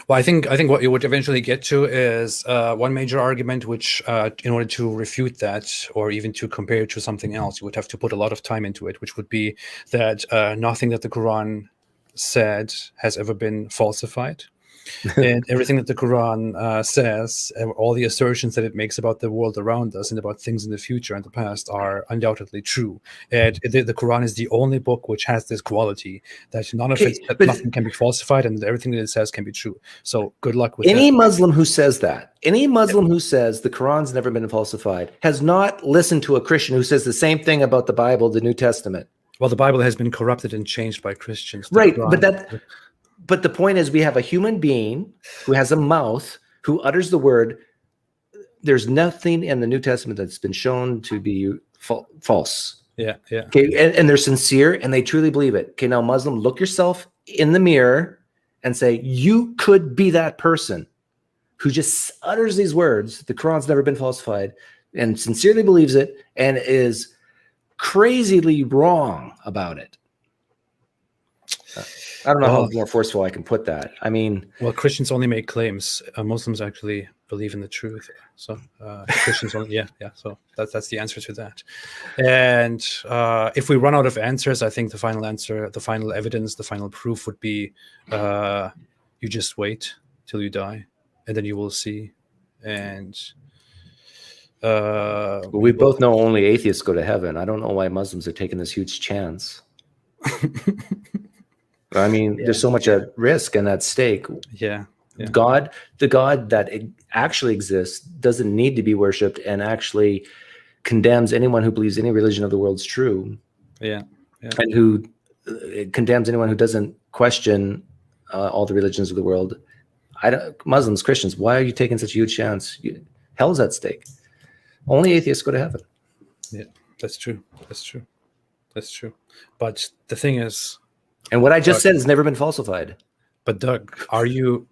S1: Well, I think what you would eventually get to is one major argument, which in order to refute that or even to compare it to something else, you would have to put a lot of time into it, which would be that nothing that the Quran said has ever been falsified. And everything that the Quran says, all the assertions that it makes about the world around us and about things in the future and the past are undoubtedly true. And the Quran is the only book which has this quality that nothing can be falsified and everything that it says can be true. So good luck with
S2: any Muslim who says that. Any Muslim who says the Quran's never been falsified has not listened to a Christian who says the same thing about the Bible, the New Testament.
S1: Well, the Bible has been corrupted and changed by Christians.
S2: Right, but the point is, we have a human being who has a mouth, who utters the word. There's nothing in the New Testament that's been shown to be false.
S1: Yeah.
S2: Okay, and they're sincere and they truly believe it. Okay, now Muslim, look yourself in the mirror and say, you could be that person who just utters these words. The Quran's never been falsified, and sincerely believes it and is crazily wrong about it. I don't know how more forceful I can put that. I mean,
S1: well, Christians only make claims. Muslims actually believe in the truth. So Christians only, yeah. So that's the answer to that. And if we run out of answers, I think the final answer, the final evidence, the final proof would be you just wait till you die, and then you will see. And
S2: we both know only atheists go to heaven. I don't know why Muslims are taking this huge chance. I mean, there's so much at risk and at stake.
S1: Yeah.
S2: The God that actually exists doesn't need to be worshipped and actually condemns anyone who believes any religion of the world is true.
S1: Yeah.
S2: And who condemns anyone who doesn't question all the religions of the world. Muslims, Christians, why are you taking such a huge chance? Hell's at stake. Only atheists go to heaven.
S1: Yeah, that's true. But the thing is,
S2: and what I just said has never been falsified.
S1: But Doug, are you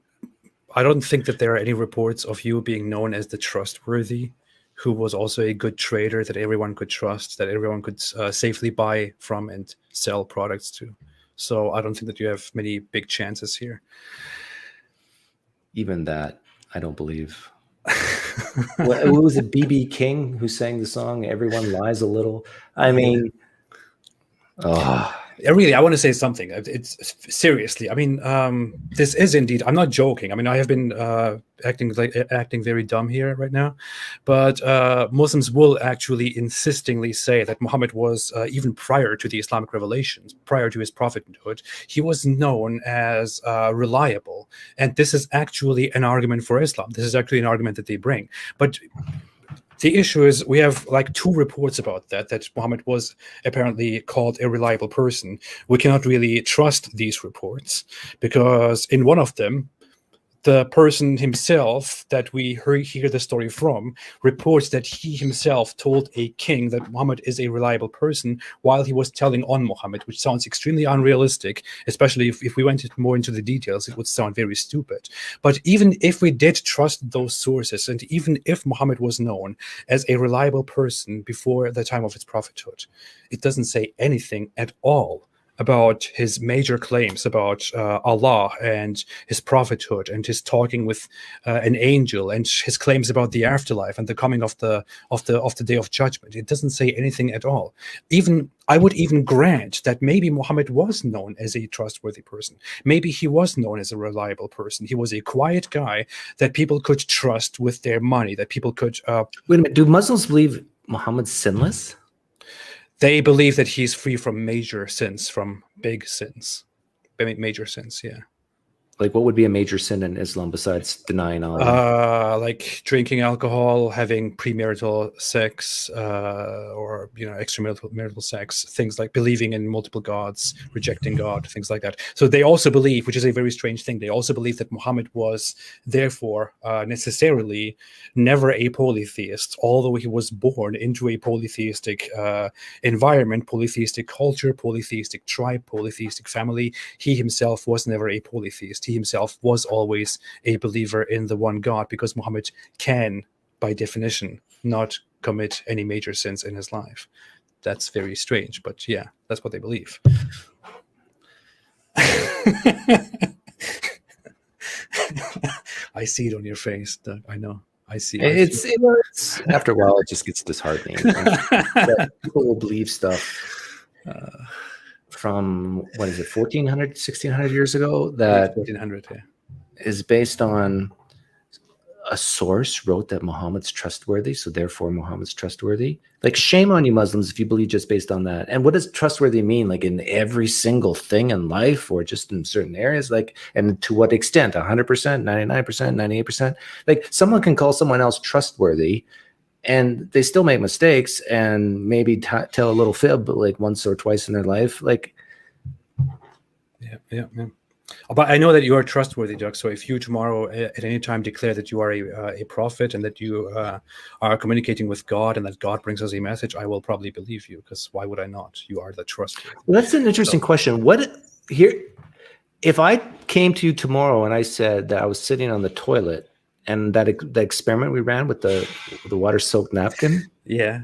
S1: I don't think that there are any reports of you being known as the trustworthy, who was also a good trader that everyone could trust, that everyone could safely buy from and sell products to. So I don't think that you have many big chances here.
S2: Even that, I don't believe. What was it, B.B. King who sang the song "Everyone Lies a Little"? I mean,
S1: Really, I want to say something. It's seriously. I mean, this is indeed. I'm not joking. I mean, I have been acting very dumb here right now, but Muslims will actually insistingly say that Muhammad was even prior to the Islamic revelations, prior to his prophethood, he was known as reliable, and this is actually an argument for Islam. This is actually an argument that they bring, but. The issue is we have like 2 reports about that Muhammad was apparently called a reliable person. We cannot really trust these reports because in one of them, the person himself that we hear the story from reports that he himself told a king that Muhammad is a reliable person while he was telling on Muhammad, which sounds extremely unrealistic, especially if we went more into the details, it would sound very stupid. But even if we did trust those sources, and even if Muhammad was known as a reliable person before the time of his prophethood, it doesn't say anything at all about his major claims about Allah and his prophethood and his talking with an angel and his claims about the afterlife and the coming of the day of judgment. It doesn't say anything at all. Even I would even grant that maybe Muhammad was known as a trustworthy person. Maybe he was known as a reliable person. He was a quiet guy that people could trust with their money, that people could...
S2: Wait a minute. Do Muslims believe Muhammad's sinless?
S1: They believe that he's free from major sins, from big sins, major sins. Yeah.
S2: Like, what would be a major sin in Islam besides denying Allah?
S1: Like drinking alcohol, having premarital sex, or extramarital sex. Things like believing in multiple gods, rejecting God, things like that. So they also believe, which is a very strange thing, they also believe that Muhammad was therefore necessarily never a polytheist, although he was born into a polytheistic environment, polytheistic culture, polytheistic tribe, polytheistic family. He himself was never a polytheist. He himself was always a believer in the one God, because Muhammad can, by definition, not commit any major sins in his life. That's very strange, but yeah, that's what they believe. I see it on your face, Doug. I know. I see.
S2: It's after a while, it just gets disheartening. People will believe stuff from, what is it, 1400, 1600 years ago that
S1: 1400, yeah,
S2: is based on a source wrote that Muhammad's trustworthy, so therefore Muhammad's trustworthy. Like, shame on you Muslims if you believe just based on that. And what does trustworthy mean? Like, in every single thing in life, or just in certain areas? Like, and to what extent? 100%, 99%, 98%? Like, someone can call someone else trustworthy and they still make mistakes and maybe tell a little fib, but like once or twice in their life. Like,
S1: yeah. But I know that you are trustworthy, Doug. So if you tomorrow at any time declare that you are a prophet and that you are communicating with God and that God brings us a message, I will probably believe you, because why would I not? You are the trustworthy.
S2: Well, that's an interesting question. If I came to you tomorrow and I said that I was sitting on the toilet and that the experiment we ran with the water-soaked napkin,
S1: yeah,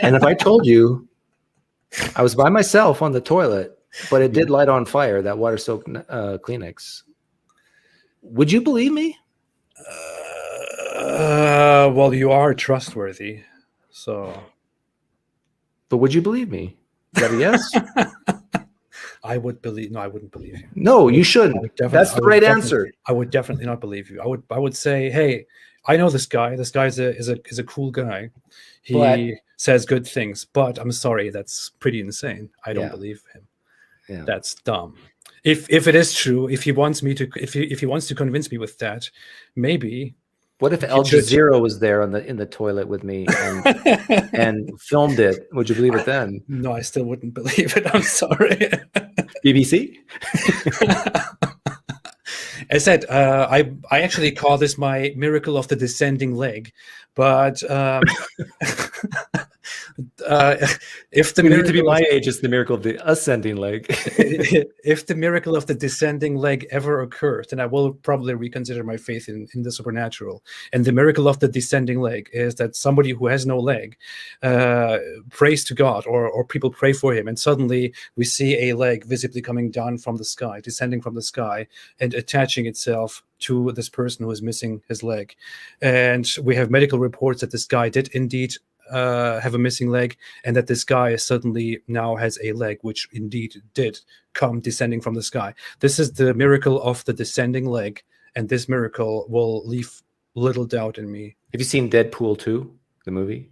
S2: and if I told you I was by myself on the toilet, but it did light on fire, that water-soaked Kleenex, would you believe me?
S1: Well, you are trustworthy, so.
S2: But would you believe me? Is that a yes?
S1: I would believe. No, I wouldn't believe you.
S2: No, you shouldn't. That's the right answer.
S1: I would definitely not believe you. I would say, hey, I know this guy. This guy is a cool guy. He says good things, but I'm sorry, that's pretty insane. I don't believe him.
S2: Yeah.
S1: That's dumb. If it is true, if he wants to convince me with that, maybe.
S2: What if Al Jazeera was there in the toilet with me and filmed it? Would you believe it then?
S1: No, I still wouldn't believe it. I'm sorry.
S2: BBC?
S1: I said, I actually call this my miracle of the descending leg. But if the
S2: miracle to be my age, it's the miracle of the ascending leg.
S1: If the miracle of the descending leg ever occurs, then I will probably reconsider my faith in the supernatural. And the miracle of the descending leg is that somebody who has no leg prays to God, or people pray for him, and suddenly we see a leg visibly coming down from the sky, descending from the sky, and attaching itself to this person who is missing his leg. And we have medical reports that this guy did indeed have a missing leg, and that this guy suddenly now has a leg which indeed did come descending from the sky. This is the miracle of the descending leg, and this miracle will leave little doubt in me.
S2: Have you seen Deadpool 2, the movie?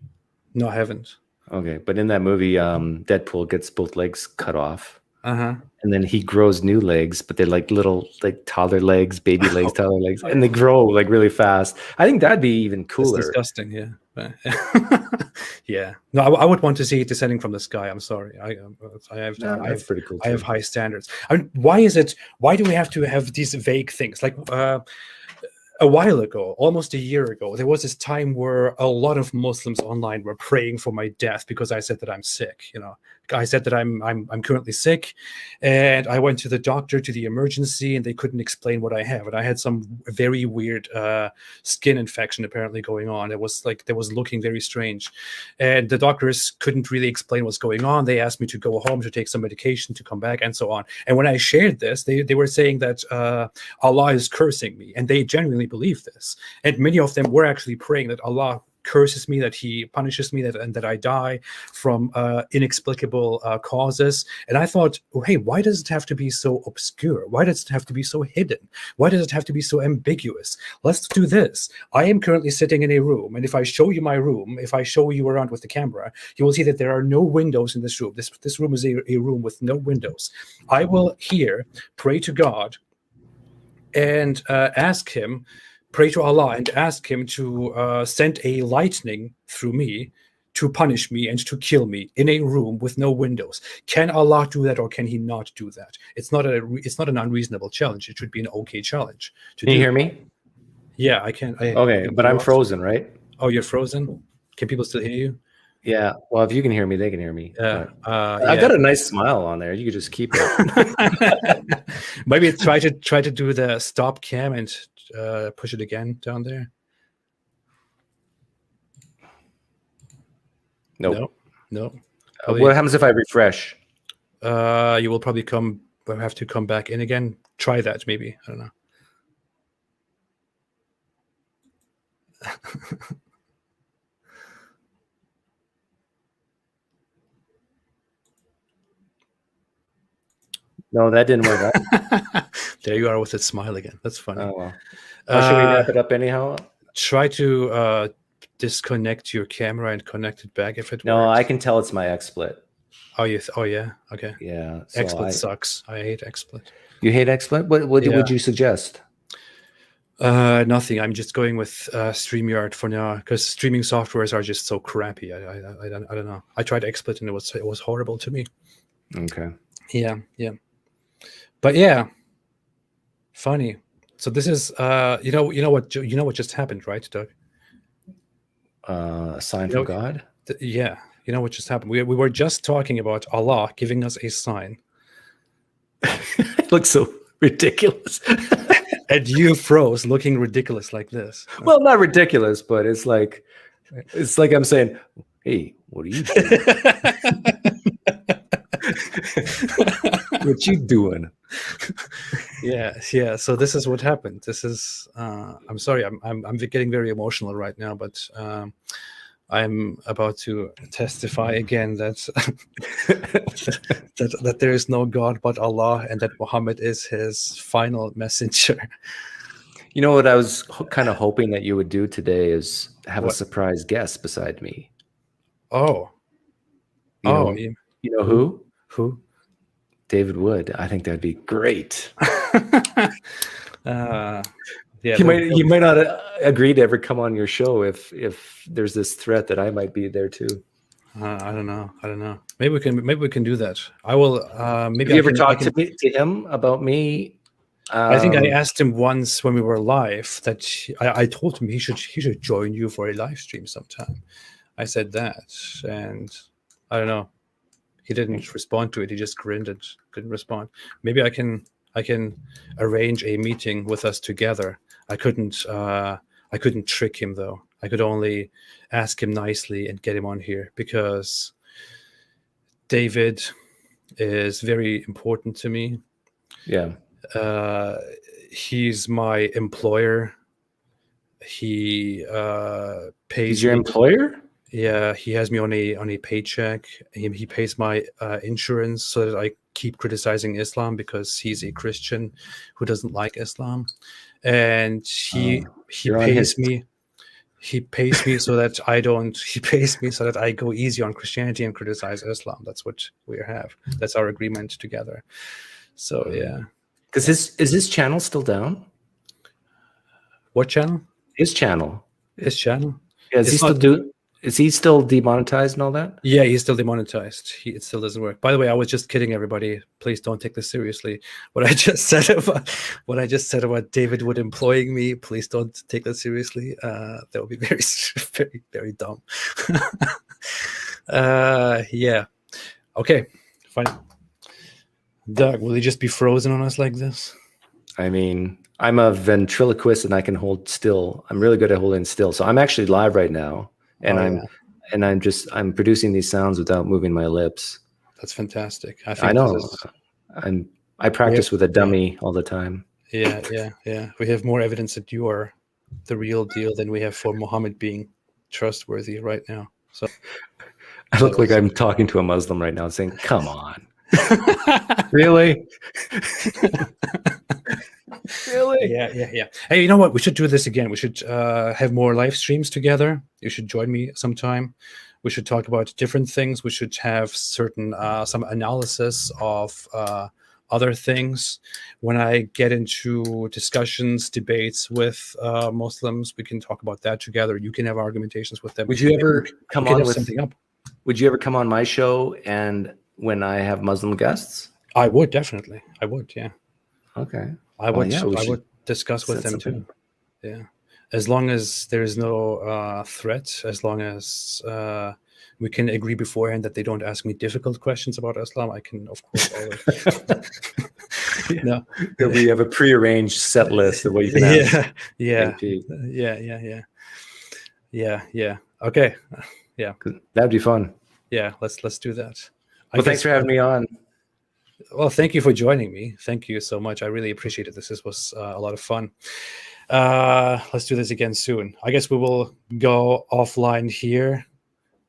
S1: No, I haven't.
S2: Okay, but in that movie, Deadpool gets both legs cut off.
S1: Uh-huh.
S2: And then he grows new legs, but they're like little, like toddler legs, baby legs, toddler legs, and they grow like really fast. I think that'd be even cooler.
S1: It's disgusting, yeah. Yeah. No, I would want to see it descending from the sky. I'm sorry. I have
S2: pretty cool.
S1: I have high standards. I mean, why do we have to have these vague things? Like a while ago, almost a year ago, there was this time where a lot of Muslims online were praying for my death because I said that I'm sick. You know, I said that I'm currently sick, and I went to the doctor, to the emergency, and they couldn't explain what I have. And I had some very weird skin infection apparently going on. It was looking very strange, and the doctors couldn't really explain what's going on. They asked me to go home to take some medication to come back, and so on. And when I shared this, they were saying that Allah is cursing me, and they genuinely believe this. And many of them were actually praying that Allah curses me, that he punishes me, and that I die from inexplicable causes. And I thought, oh, hey, why does it have to be so obscure? Why does it have to be so hidden? Why does it have to be so ambiguous? Let's do this. I am currently sitting in a room, and if I show you my room, if I show you around with the camera, you will see that there are no windows in this room. This room is a room with no windows. I will here pray to God and pray to Allah and ask him to send a lightning through me to punish me and to kill me in a room with no windows. Can Allah do that, or can he not do that? It's not an unreasonable challenge. It should be an okay challenge.
S2: Can you hear me?
S1: Yeah, I can.
S2: Okay, but I'm frozen, right?
S1: Oh, you're frozen? Can people still hear you?
S2: Yeah. Well, if you can hear me, they can hear me.
S1: Yeah.
S2: I've got a nice smile on there. You could just keep it.
S1: Maybe try to do the stop cam and push it again down there.
S2: Nope.
S1: No.
S2: What happens if I refresh?
S1: You will probably have to come back in again. Try that, maybe. I don't know.
S2: No, that didn't work out.
S1: There you are with that smile again. That's funny.
S2: Oh, well. Should we wrap it up anyhow?
S1: Try to disconnect your camera and connect it back if it works.
S2: No, I can tell it's my XSplit.
S1: Oh, yeah. Okay.
S2: Yeah. So
S1: XSplit sucks. I hate XSplit.
S2: You hate XSplit? What would you suggest?
S1: Nothing. I'm just going with StreamYard for now, because streaming softwares are just so crappy. I don't know. I tried XSplit and it was horrible to me.
S2: Okay.
S1: Yeah. But yeah, funny. So this is you know what just happened, right, Doug?
S2: A sign from God?
S1: Yeah. You know what just happened? We were just talking about Allah giving us a sign.
S2: It looks so ridiculous.
S1: And you froze, looking ridiculous like this.
S2: Well, not ridiculous, but it's like I'm saying, hey, what are you doing? What you doing?
S1: Yeah. So this is what happened. This is I'm sorry, I'm getting very emotional right now, but I'm about to testify again that that there is no God but Allah, and that Muhammad is his final messenger.
S2: You know what I was kind of hoping that you would do today is have a surprise guest beside me.
S1: Oh.
S2: You know who?
S1: Who?
S2: David Wood. I think that'd be great.
S1: Yeah,
S2: he might not agree to ever come on your show if there's this threat that I might be there too.
S1: I don't know. Maybe we can do that. I will. Maybe.
S2: Have you ever talked to him about me
S1: I think I asked him once when we were live that I told him he should join you for a live stream sometime. I said that, and I don't know. He didn't respond to it. He just grinned and couldn't respond. Maybe I can arrange a meeting with us together. I couldn't trick him though. I could only ask him nicely and get him on here because David is very important to me.
S2: Yeah.
S1: He's my employer. He pays.
S2: He's your employer?
S1: Yeah, he has me on a paycheck. He pays my insurance so that I keep criticizing Islam because he's a Christian who doesn't like Islam, and he pays me. He pays me so that I don't. He pays me so that I go easy on Christianity and criticize Islam. That's what we have. That's our agreement together. So yeah.
S2: Because is his channel still down?
S1: What channel?
S2: His channel.
S1: His channel.
S2: Yeah, is he still demonetized and all that?
S1: Yeah, he's still demonetized. It still doesn't work. By the way, I was just kidding everybody. Please don't take this seriously. What I just said about David Wood employing me, please don't take that seriously. That would be very, very, very dumb. Yeah. Okay, fine. Doug, will he just be frozen on us like this?
S2: I mean, I'm a ventriloquist and I can hold still. I'm really good at holding still. So I'm actually live right now. And I'm producing these sounds without moving my lips.
S1: That's fantastic.
S2: I know. I practice with a dummy all the time.
S1: Yeah. We have more evidence that you are the real deal than we have for Muhammad being trustworthy right now. So
S2: I look like I'm talking to a Muslim right now, saying, "Come on, really." Really?
S1: Yeah. Hey, you know what? We should do this again. We should have more live streams together. You should join me sometime. We should talk about different things. We should have certain some analysis of other things. When I get into discussions, debates with Muslims, we can talk about that together. You can have argumentations with them.
S2: Would you ever come on with something up? Would you ever come on my show and when I have Muslim guests?
S1: I would definitely. I would. Yeah.
S2: Okay.
S1: I would discuss with them too. Yeah, as long as there is no threat, as long as we can agree beforehand that they don't ask me difficult questions about Islam, I can, of course, always. No,
S2: we have a prearranged set list of what you can ask.
S1: Yeah. Okay. Yeah,
S2: that'd be fun.
S1: Yeah, let's do that.
S2: Well, thanks for having me on.
S1: Well, thank you for joining me. Thank you so much. I really appreciate it. This was a lot of fun. Let's do this again soon. I guess we will go offline here,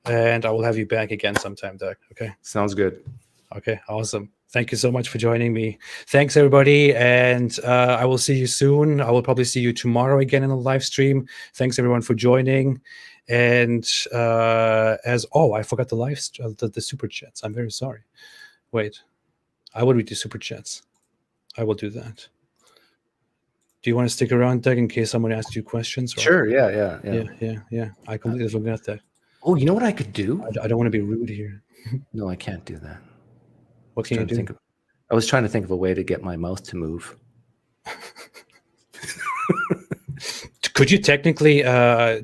S1: and I will have you back again sometime, Doug. Okay?
S2: Sounds good.
S1: Okay, awesome. Thank you so much for joining me. Thanks, everybody, and I will see you soon. I will probably see you tomorrow again in the live stream. Thanks, everyone, for joining. And I forgot the super chats. I'm very sorry. Wait. I will read the super chats. I will do that. Do you want to stick around, Doug, in case someone asks you questions? Or?
S2: Sure. Yeah.
S1: I completely forgot that.
S2: Oh, you know what I could do?
S1: I don't want to be rude here.
S2: No, I can't do that.
S1: What can you do?
S2: I was trying to think of a way to get my mouth to move.
S1: Could you technically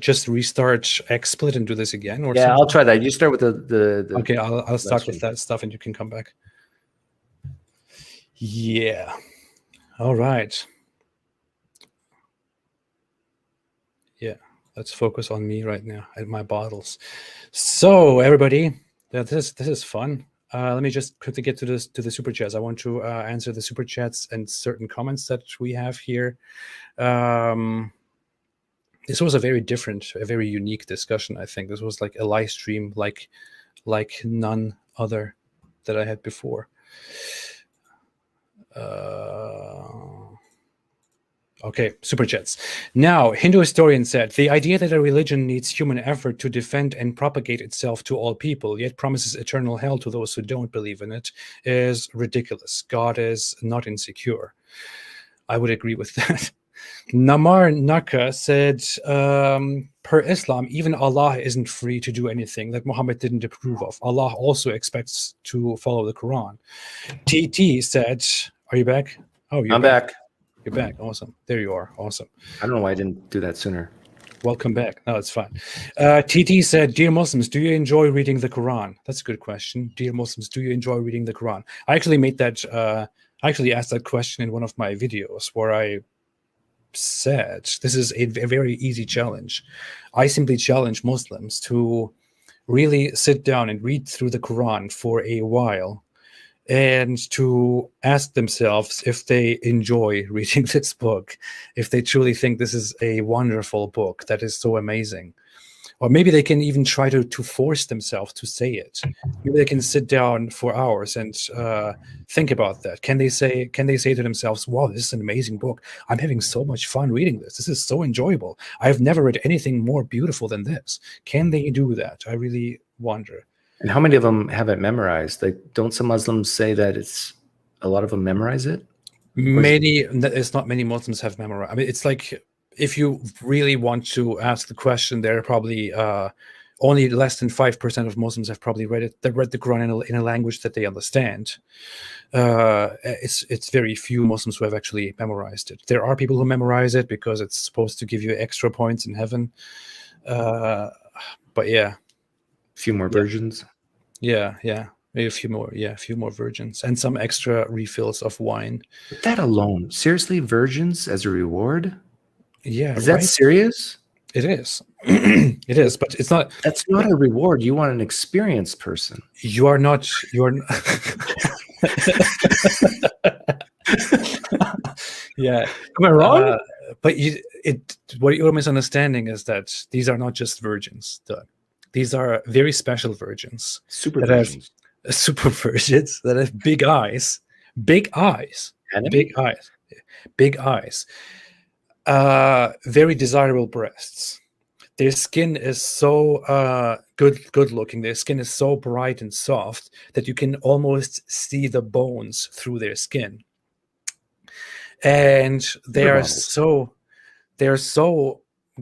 S1: just restart XSplit and do this again? Or
S2: yeah,
S1: something?
S2: I'll try that. You start with the
S1: Okay, I'll start with that stuff and you can come back. Yeah. All right. Yeah. Let's focus on me right now and my bottles. So everybody, this is fun. Let me just quickly get to the super chats. I want to answer the super chats and certain comments that we have here. This was a very unique discussion. I think this was like a live stream, like none other that I had before. Okay, super chats. Now, Hindu historian said, the idea that a religion needs human effort to defend and propagate itself to all people, yet promises eternal hell to those who don't believe in it, is ridiculous. God is not insecure. I would agree with that. Namar Naka said, per Islam, even Allah isn't free to do anything that Muhammad didn't approve of. Allah also expects to follow the Quran. TT said, are you back? Oh,
S2: I'm back.
S1: You're back. Awesome. There you are. Awesome.
S2: I don't know why I didn't do that sooner.
S1: Welcome back. No, it's fine. TT said, "Dear Muslims, do you enjoy reading the Quran?" That's a good question. Dear Muslims, do you enjoy reading the Quran? I actually made that. I actually asked that question in one of my videos where I said this is a very easy challenge. I simply challenge Muslims to really sit down and read through the Quran for a while, and to ask themselves if they enjoy reading this book, if they truly think this is a wonderful book that is so amazing. Or maybe they can even try to force themselves to say it. Maybe they can sit down for hours and think about that. Can they say to themselves, "Wow, this is an amazing book. I'm having so much fun reading this. This is so enjoyable. I've never read anything more beautiful than this." Can they do that? I really wonder.
S2: And how many of them have it memorized? Like, don't some Muslims say that a lot of them memorize it?
S1: It's not many Muslims have memorized. I mean, it's like, if you really want to ask the question, there are probably only less than 5% of Muslims have probably read it. They read the Quran in a language that they understand. It's very few Muslims who have actually memorized it. There are people who memorize it because it's supposed to give you extra points in heaven. But yeah.
S2: A few more versions.
S1: Yeah. Maybe a few more virgins and some extra refills of wine.
S2: But that alone, seriously, virgins as a reward?
S1: Yeah.
S2: Is that serious?
S1: It is. It is, but it's not.
S2: That's not a reward. You want an experienced person.
S1: You're not. Yeah.
S2: Am I wrong?
S1: But what you're misunderstanding is that these are not just virgins, Doug. These are very special virgins.
S2: Super virgins
S1: that have big eyes. Big eyes. Very desirable breasts. Their skin is so good looking. Their skin is so bright and soft that you can almost see the bones through their skin. And they're so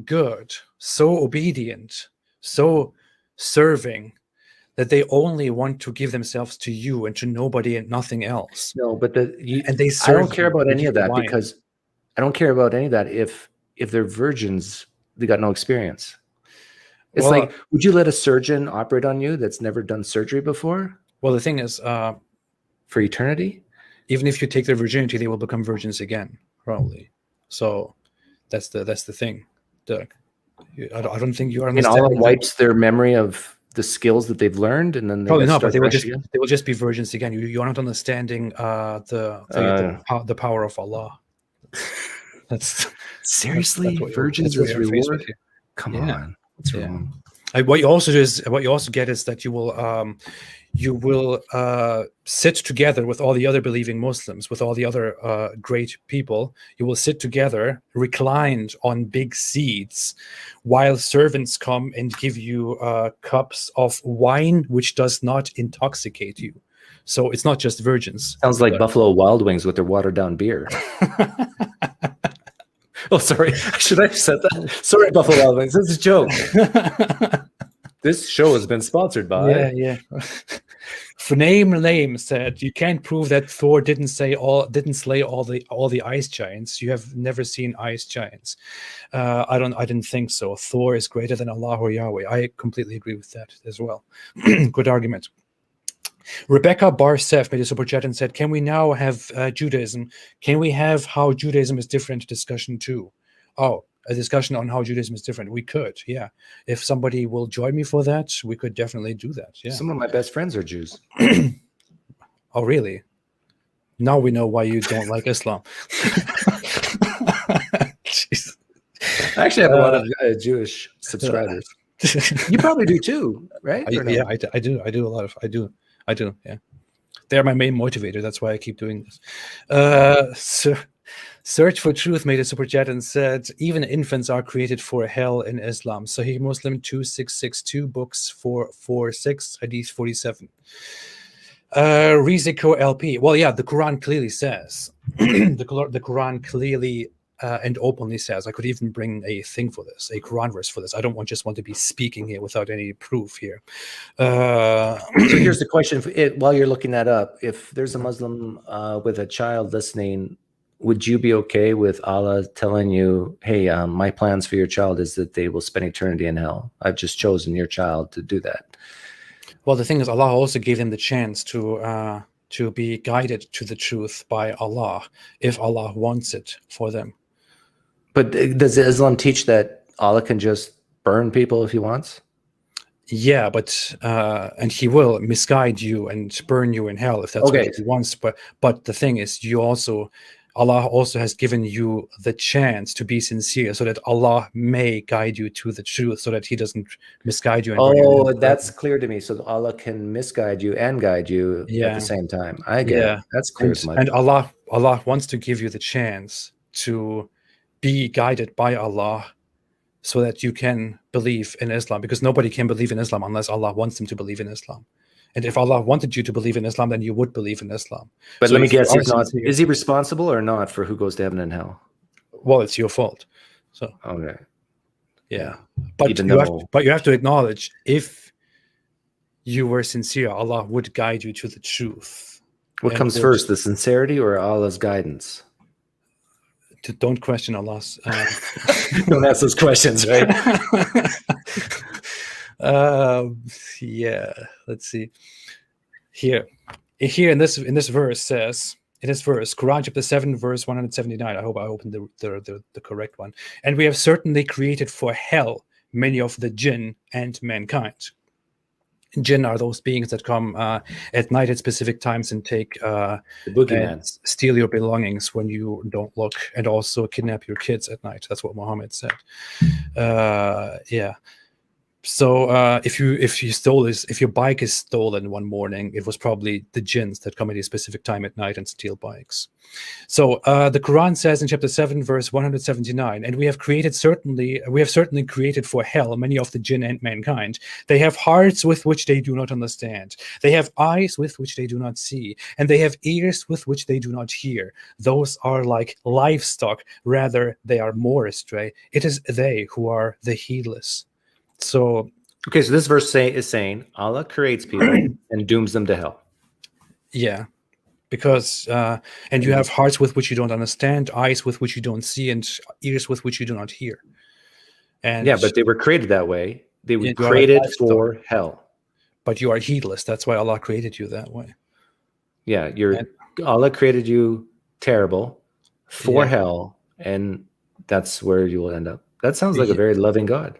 S1: good, so obedient, so serving, that they only want to give themselves to you and to nobody and nothing else.
S2: No, but
S1: I
S2: don't care about any of that, because I don't care about any of that if they're virgins, they got no experience. It's like, would you let a surgeon operate on you that's never done surgery before?
S1: Well, the thing is,
S2: for eternity?
S1: Even if you take their virginity, they will become virgins again, probably. So that's the thing, Doug. I don't think you are understanding.
S2: Allah wipes their memory of the skills that they've learned, and then
S1: probably not. But they will just be virgins again. You are not understanding the power of Allah. That's
S2: seriously virgins as reward. Come on, what's wrong?
S1: What you also get is that you will sit together with all the other believing Muslims, with all the other great people. You will sit together, reclined on big seats, while servants come and give you cups of wine, which does not intoxicate you. So it's not just virgins.
S2: Sounds like Buffalo Wild Wings with their watered down beer. Oh, sorry. Should I have said that? Sorry, Buffalo Wild Wings. This is a joke. This show has been sponsored by.
S1: Yeah. Name said, "You can't prove that Thor didn't slay all the ice giants. You have never seen ice giants." I didn't think so. Thor is greater than Allah or Yahweh. I completely agree with that as well. Good argument. Rebecca Barsef made a super chat and said, "Can we now have Judaism? Can we have how Judaism is different discussion too?" Oh, a discussion on how Judaism is different. We could, yeah. If somebody will join me for that, we could definitely do that. Yeah.
S2: Some of my best friends are Jews.
S1: Oh, really? Now we know why you don't like Islam.
S2: Jeez. I actually have a lot of Jewish subscribers. You probably do too, right?
S1: Yeah, I do. I do. Yeah. They're my main motivator. That's why I keep doing this. Search for Truth made a super chat and said, "Even infants are created for hell in Islam." Sahih Muslim 2662, books 446, Hadith 47. Riziko LP. Well, yeah, the Quran clearly says, the Quran clearly and openly says, I could even bring a thing for this, a Quran verse for this. I don't just want to be speaking here without any proof here.
S2: So here's the question. While you're looking that up, if there's a Muslim with a child listening, would you be okay with Allah telling you, hey, my plans for your child is that they will spend eternity in hell. I've just chosen your child to do that.
S1: Well, the thing is, Allah also gave them the chance to be guided to the truth by Allah, if Allah wants it for them.
S2: But does Islam teach that Allah can just burn people if he wants?
S1: Yeah, but and he will misguide you and burn you in hell if that's what he wants. But the thing is, Allah also has given you the chance to be sincere, so that Allah may guide you to the truth, so that He doesn't misguide you.
S2: And that's clear to me. So Allah can misguide you and guide you at the same time. I get it. That's clear as much.
S1: And Allah wants to give you the chance to be guided by Allah, so that you can believe in Islam, because nobody can believe in Islam unless Allah wants them to believe in Islam. And if Allah wanted you to believe in Islam, then you would believe in Islam.
S2: But so let me guess, is he responsible or not for who goes to heaven and hell?
S1: Well, it's your fault. So
S2: okay.
S1: Yeah. But you have to acknowledge, if you were sincere, Allah would guide you to the truth.
S2: What comes first, the sincerity or Allah's guidance?
S1: Don't question Allah's.
S2: Don't ask those questions, right?
S1: Yeah. Let's see. Here in this verse says, Quran chapter 7, verse 179. I hope I opened the correct one. And we have certainly created for hell many of the jinn and mankind. Jinn are those beings that come at night at specific times and take
S2: the boogeyman,
S1: steal your belongings when you don't look, and also kidnap your kids at night. That's what Muhammad said. Yeah. So if your bike is stolen one morning, it was probably the jinns that come at a specific time at night and steal bikes. So the Quran says in chapter 7, verse 179, and we have certainly created for hell many of the jinn and mankind. They have hearts with which they do not understand. They have eyes with which they do not see, and they have ears with which they do not hear. Those are like livestock, rather they are more astray. It is they who are the heedless. So
S2: okay, so this verse is saying Allah creates people and dooms them to hell.
S1: Yeah, because and you have hearts with which you don't understand, eyes with which you don't see, and ears with which you do not hear. And
S2: yeah, but they were created that way. They were created for hell.
S1: But you are heedless. That's why Allah created you that way.
S2: Yeah, Allah created you terrible for hell, and that's where you will end up. That sounds like a very loving God.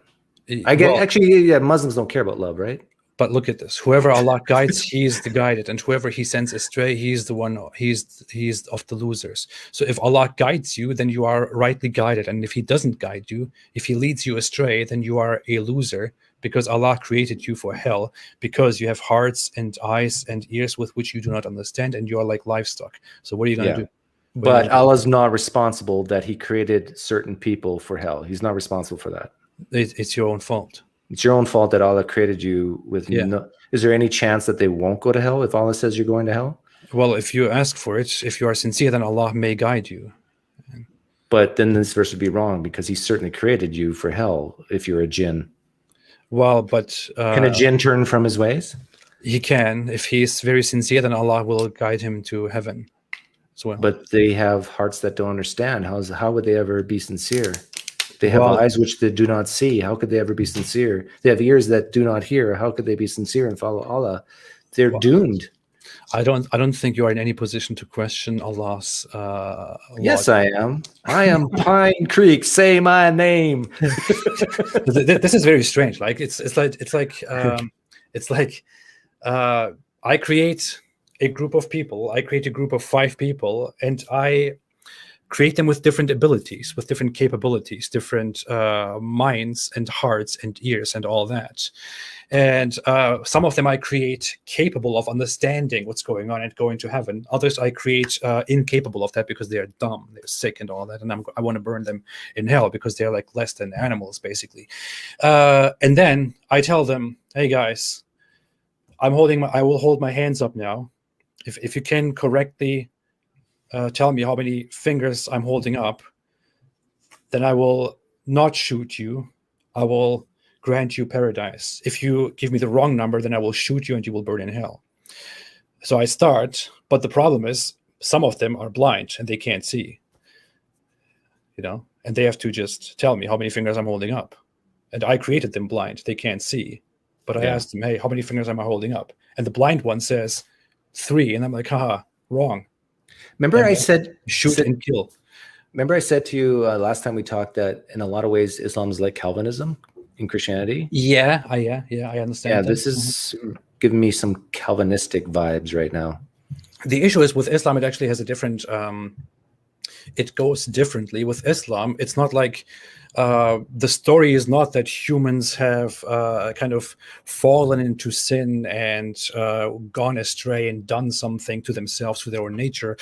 S2: Muslims don't care about love, right?
S1: But look at this. Whoever Allah guides, he is the guided, and whoever he sends astray, he's of the losers. So if Allah guides you, then you are rightly guided. And if he doesn't guide you, if he leads you astray, then you are a loser, because Allah created you for hell, because you have hearts and eyes and ears with which you do not understand, and you are like livestock. So what are you going to do?
S2: But Allah's not responsible that he created certain people for hell. He's not responsible for that.
S1: It's your own fault.
S2: It's your own fault that Allah created you with is there any chance that they won't go to hell if Allah says you're going to hell?
S1: Well, if you ask for it, if you are sincere, then Allah may guide you.
S2: But then this verse would be wrong, because he certainly created you for hell if you're a jinn.
S1: Well, but
S2: can a jinn turn from his ways?
S1: He can. If he is very sincere, then Allah will guide him to heaven as well.
S2: But they have hearts that don't understand. How would they ever be sincere? They have eyes which they do not see. How could they ever be sincere? They have ears that do not hear. How could they be sincere and follow Allah? They're doomed.
S1: I don't think you are in any position to question Allah's
S2: yes, I am. I am PineCreek. Say my name.
S1: This is very strange. Like it's like I create a group of people. I create a group of 5 people, and I create them with different abilities, with different capabilities, different minds and hearts and ears and all that. And some of them I create capable of understanding what's going on and going to heaven. Others I create incapable of that because they are dumb, they're sick and all that. And I want to burn them in hell because they're like less than animals, basically. And then I tell them, hey guys, I will hold my hands up now. If you can correctly tell me how many fingers I'm holding up, then I will not shoot you. I will grant you paradise. If you give me the wrong number, then I will shoot you and you will burn in hell. So I start, but the problem is some of them are blind and they can't see. and they have to just tell me how many fingers I'm holding up. And I created them blind. They can't see. But I asked them, hey, how many fingers am I holding up? And the blind one says 3. And I'm like, haha, wrong.
S2: Remember I said,
S1: shoot and kill.
S2: Remember I said to you last time we talked that in a lot of ways, Islam is like Calvinism in Christianity?
S1: Yeah, I understand.
S2: Yeah, this is giving me some Calvinistic vibes right now.
S1: The issue is with Islam, it actually has a different, it goes differently. With Islam, it's not like, the story is not that humans have kind of fallen into sin and gone astray and done something to themselves, to their own nature.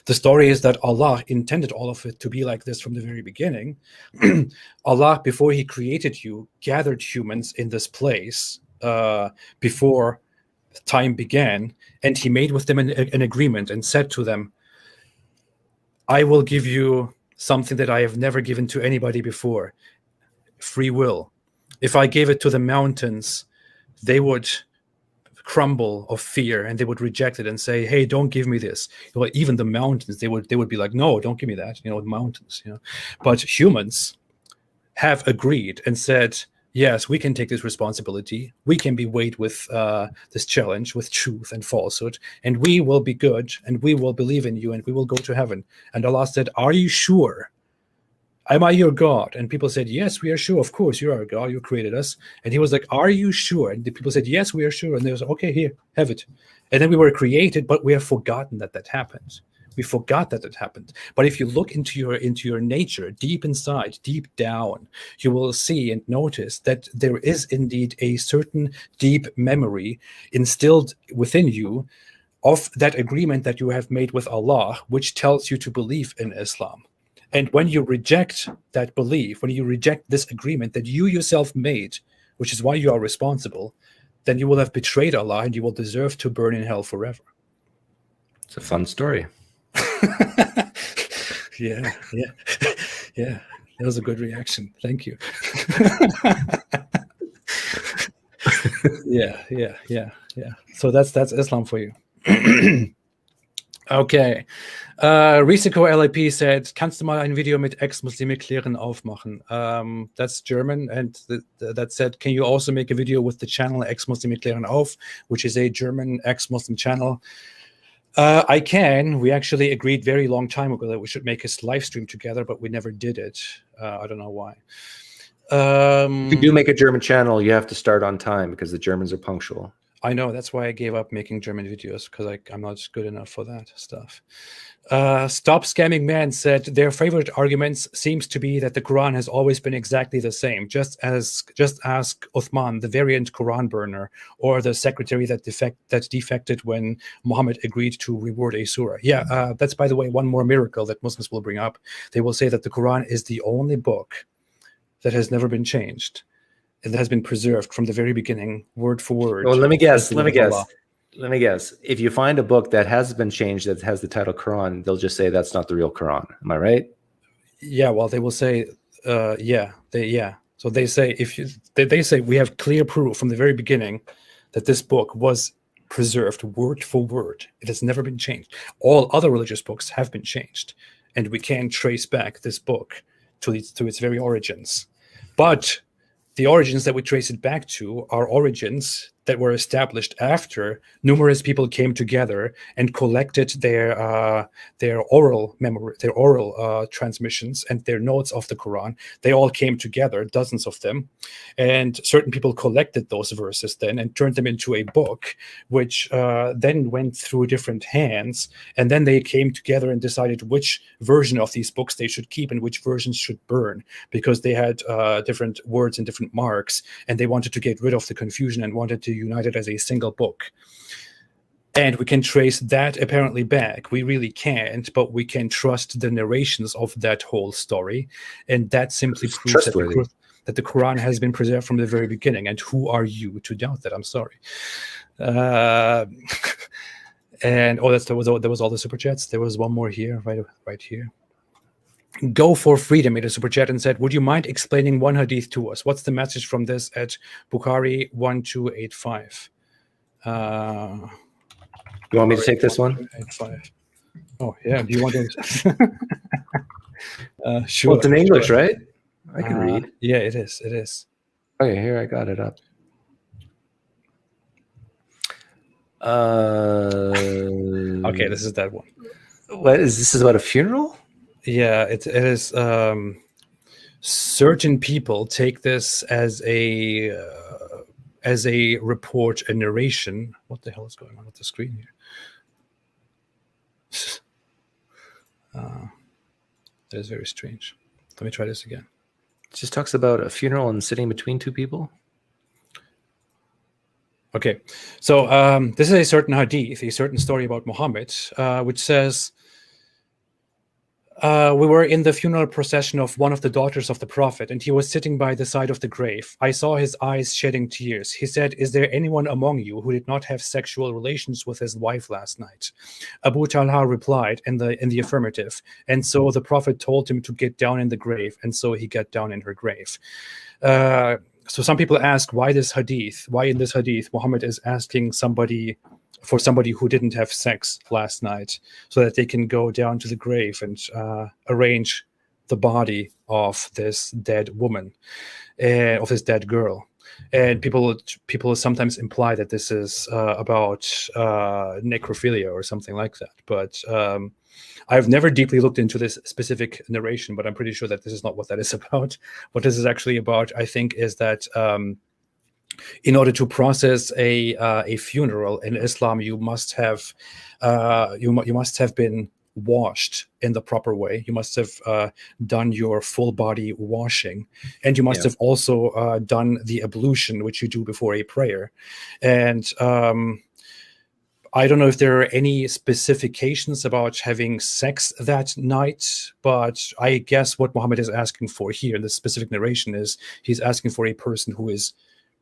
S1: The story is that Allah intended all of it to be like this from the very beginning. Allah, before he created you, gathered humans in this place before time began, and he made with them an agreement and said to them, I will give you something that I have never given to anybody before, free will. If I gave it to the mountains, they would crumble of fear and they would reject it and say, hey, don't give me this. Even the mountains, they would be like, no, don't give me that, mountains. But humans have agreed and said, yes, we can take this responsibility. We can be weighed with this challenge, with truth and falsehood, and we will be good, and we will believe in you, and we will go to heaven. And Allah said, are you sure? Am I your God? And people said, yes, we are sure. Of course, you're our God. You created us. And he was like, are you sure? And the people said, yes, we are sure. And they was like, okay, here, have it. And then we were created, but we have forgotten that happened. We forgot that happened. But if you look into your nature, deep inside, deep down, you will see and notice that there is indeed a certain deep memory instilled within you of that agreement that you have made with Allah, which tells you to believe in Islam. And when you reject that belief, when you reject this agreement that you yourself made, which is why you are responsible, then you will have betrayed Allah and you will deserve to burn in hell forever.
S2: It's a fun story.
S1: Yeah. That was a good reaction. Thank you. Yeah. So that's Islam for you. Okay. Risiko LAP said, kannst du mal ein Video mit Ex-Muslime klären aufmachen? That's German, and that said, can you also make a video with the channel Ex-Muslime klären auf, which is a German ex-Muslim channel? I can. We actually agreed very long time ago that we should make a live stream together, but we never did it. I don't know why.
S2: If you do make a German channel, you have to start on time because the Germans are punctual.
S1: I know. That's why I gave up making German videos, because I'm not good enough for that stuff. Stop Scamming Man said their favorite arguments seems to be that the Quran has always been exactly the same. Just ask Uthman, the variant Quran burner, or the secretary that defected when Muhammad agreed to reward a surah. Yeah, that's, by the way, one more miracle that Muslims will bring up. They will say that the Quran is the only book that has never been changed. It has been preserved from the very beginning, word for word.
S2: Well, let me guess. If you find a book that has been changed that has the title Quran, they'll just say that's not the real Quran. Am I right?
S1: Yeah. Well, they will say, yeah. So they say they say we have clear proof from the very beginning that this book was preserved word for word. It has never been changed. All other religious books have been changed, and we can trace back this book to its very origins. But the origins that we trace it back to are origins that were established after numerous people came together and collected their oral memory, their oral transmissions and their notes of the Quran. They all came together, dozens of them, and certain people collected those verses then and turned them into a book, which then went through different hands, and then they came together and decided which version of these books they should keep and which versions should burn, because they had different words and different marks, and they wanted to get rid of the confusion and wanted to unite it as a single book. And we can trace that apparently back. We really can't, but we can trust the narrations of that whole story. And that simply proves that the Quran has been preserved from the very beginning. And who are you to doubt that? I'm sorry. And that was all the super chats. There was one more here, right here. Go for Freedom made a super chat and said, would you mind explaining one hadith to us? What's the message from this at Bukhari 1285?
S2: You want me to take this one?
S1: 1285. Oh, yeah. Do you want to? Sure.
S2: Well, it's in English, right? I can read.
S1: Yeah, it is. It is.
S2: Okay, here I got it up.
S1: Okay, this is that one.
S2: What is this? Is about a funeral?
S1: Yeah, it is. Certain people take this as a report, a narration. What the hell is going on with the screen here? That is very strange. Let me try this again.
S2: It just talks about a funeral and sitting between two people.
S1: Okay, so this is a certain hadith, a certain story about Muhammad, which says, we were in the funeral procession of one of the daughters of the Prophet, and he was sitting by the side of the grave. I saw his eyes shedding tears. He said, "Is there anyone among you who did not have sexual relations with his wife last night?" Abu Talha replied in the affirmative, and so the Prophet told him to get down in the grave, and so he got down in her grave. So some people ask, why this hadith? Why in this hadith Muhammad is asking somebody who didn't have sex last night, so that they can go down to the grave and arrange the body of this dead woman, of this dead girl. And people sometimes imply that this is about necrophilia or something like that. But I've never deeply looked into this specific narration, but I'm pretty sure that this is not what that is about. What this is actually about, I think, is that in order to process a funeral in Islam, you must have been washed in the proper way. You must have done your full body washing, and you must have also done the ablution, which you do before a prayer. And I don't know if there are any specifications about having sex that night, but I guess what Muhammad is asking for here in this specific narration is he's asking for a person who is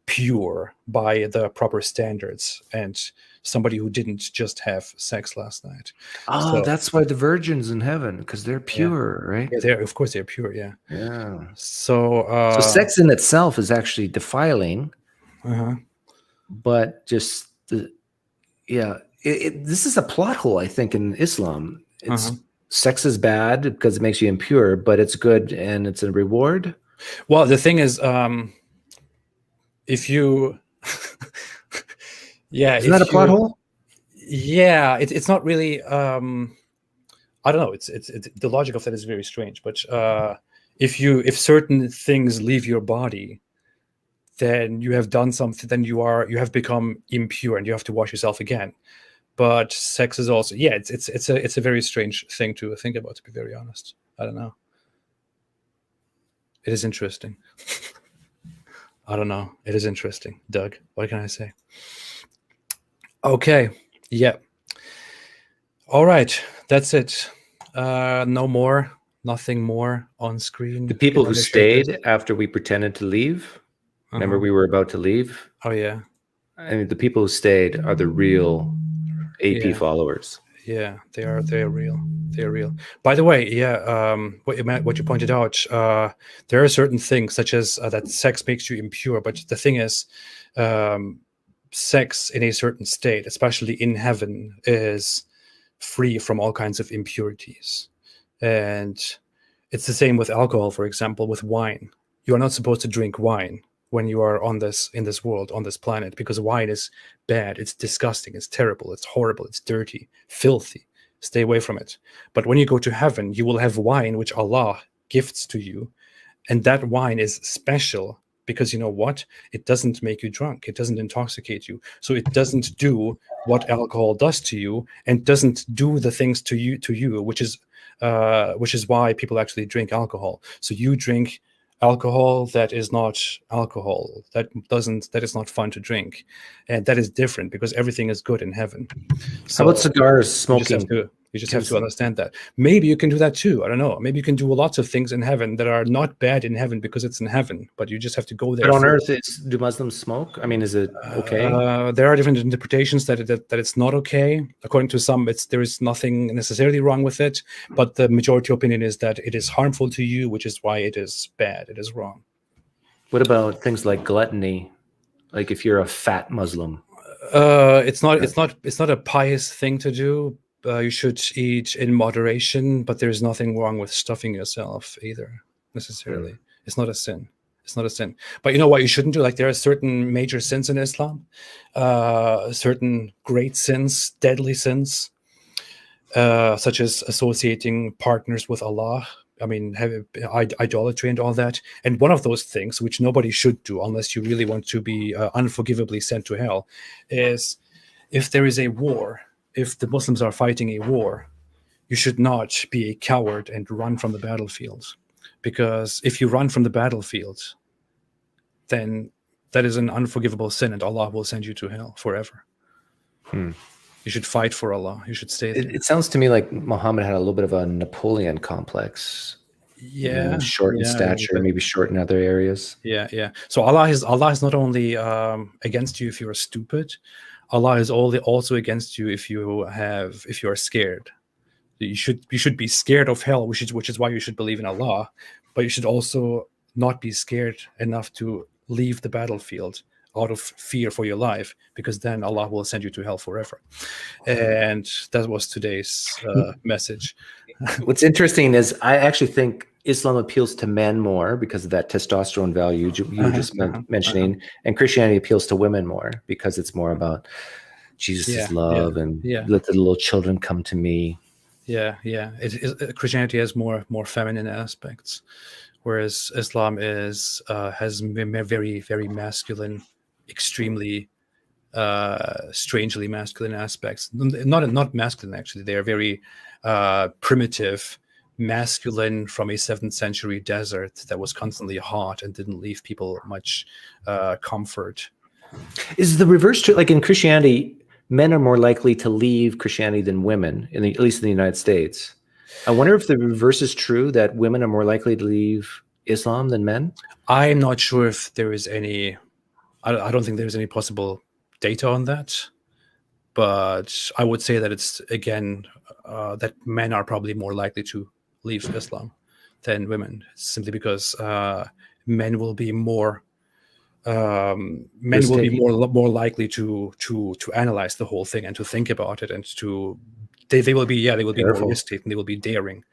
S1: pure by the proper standards, and somebody who didn't just have sex last night.
S2: Oh, so, that's why the virgins in heaven, because they're pure, right?
S1: Yeah, of course they're pure. Yeah.
S2: Yeah.
S1: So
S2: sex in itself is actually defiling, but just this is a plot hole, I think, in Islam. It's sex is bad because it makes you impure, but it's good and it's a reward.
S1: Well, the thing is, if you
S2: isn't that a plot hole?
S1: Yeah, it's not really I don't know, it's the logic of that is very strange, but if certain things leave your body, then you have done something, then you have become impure and you have to wash yourself again. But sex is also, it's a very strange thing to think about, to be very honest. I don't know. It is interesting. I don't know. It is interesting, Doug. What can I say? Okay. Yeah. All right. That's it. No more. Nothing more on screen.
S2: The people who stayed after we pretended to leave. Remember, we were about to leave.
S1: Oh yeah.
S2: I mean, the people who stayed are the real AP followers.
S1: Yeah, they are. They are real. They are real. By the way, what you pointed out, there are certain things such as that sex makes you impure. But the thing is, sex in a certain state, especially in heaven, is free from all kinds of impurities. And it's the same with alcohol, for example, with wine. You are not supposed to drink wine when you are in this world, on this planet, because wine is bad, it's disgusting, it's terrible, it's horrible, it's dirty, filthy. Stay away from it. But when you go to heaven, you will have wine which Allah gifts to you, and that wine is special because you know what? It doesn't make you drunk, it doesn't intoxicate you. So it doesn't do what alcohol does to you, and doesn't do the things to you, which is why people actually drink alcohol. So you drink alcohol that is not alcohol, that is not fun to drink, and that is different because everything is good in heaven. So
S2: how about cigars, smoking?
S1: You just have to understand that. Maybe you can do that too. I don't know. Maybe you can do lots of things in heaven that are not bad in heaven because it's in heaven, but you just have to go there.
S2: But on earth, do Muslims smoke? I mean, is it okay?
S1: There are different interpretations that it's not okay. According to some, there is nothing necessarily wrong with it, but the majority opinion is that it is harmful to you, which is why it is bad. It is wrong.
S2: What about things like gluttony? Like if you're a fat Muslim?
S1: It's not a pious thing to do. You should eat in moderation, but there's nothing wrong with stuffing yourself either, necessarily. It's not a sin. It's not a sin. But you know what you shouldn't do? Like, there are certain major sins in Islam, certain great sins, deadly sins, such as associating partners with Allah. I mean, idolatry and all that. And one of those things, which nobody should do unless you really want to be unforgivably sent to hell, is if there is a war, if the Muslims are fighting a war, you should not be a coward and run from the battlefield. Because if you run from the battlefield, then that is an unforgivable sin, and Allah will send you to hell forever. You should fight for Allah. You should stay there.
S2: It sounds to me like Muhammad had a little bit of a Napoleon complex.
S1: Yeah,
S2: short in stature, maybe short in other areas.
S1: Yeah. So Allah is not only against you if you are stupid. Allah is also against you if you are scared. You should be scared of hell, which is why you should believe in Allah. But you should also not be scared enough to leave the battlefield out of fear for your life, because then Allah will send you to hell forever. And that was today's message.
S2: What's interesting is I actually think Islam appeals to men more because of that testosterone value you were just mentioning, and Christianity appeals to women more because it's more about Jesus' love and let the little children come to me.
S1: Yeah. Christianity has more feminine aspects, whereas Islam has very, very masculine, extremely strangely masculine aspects. Not masculine, actually. They are very primitive, masculine from a 7th century desert that was constantly hot and didn't leave people much comfort.
S2: Is the reverse true? Like in Christianity, men are more likely to leave Christianity than women, at least in the United States. I wonder if the reverse is true, that women are more likely to leave Islam than men?
S1: I'm not sure if there is any... I don't think there's any possible data on that. But I would say that it's, again, that men are probably more likely to leave Islam than women, simply because men will be more more likely to analyze the whole thing and to think about it, and they will be more risky, and they will be daring.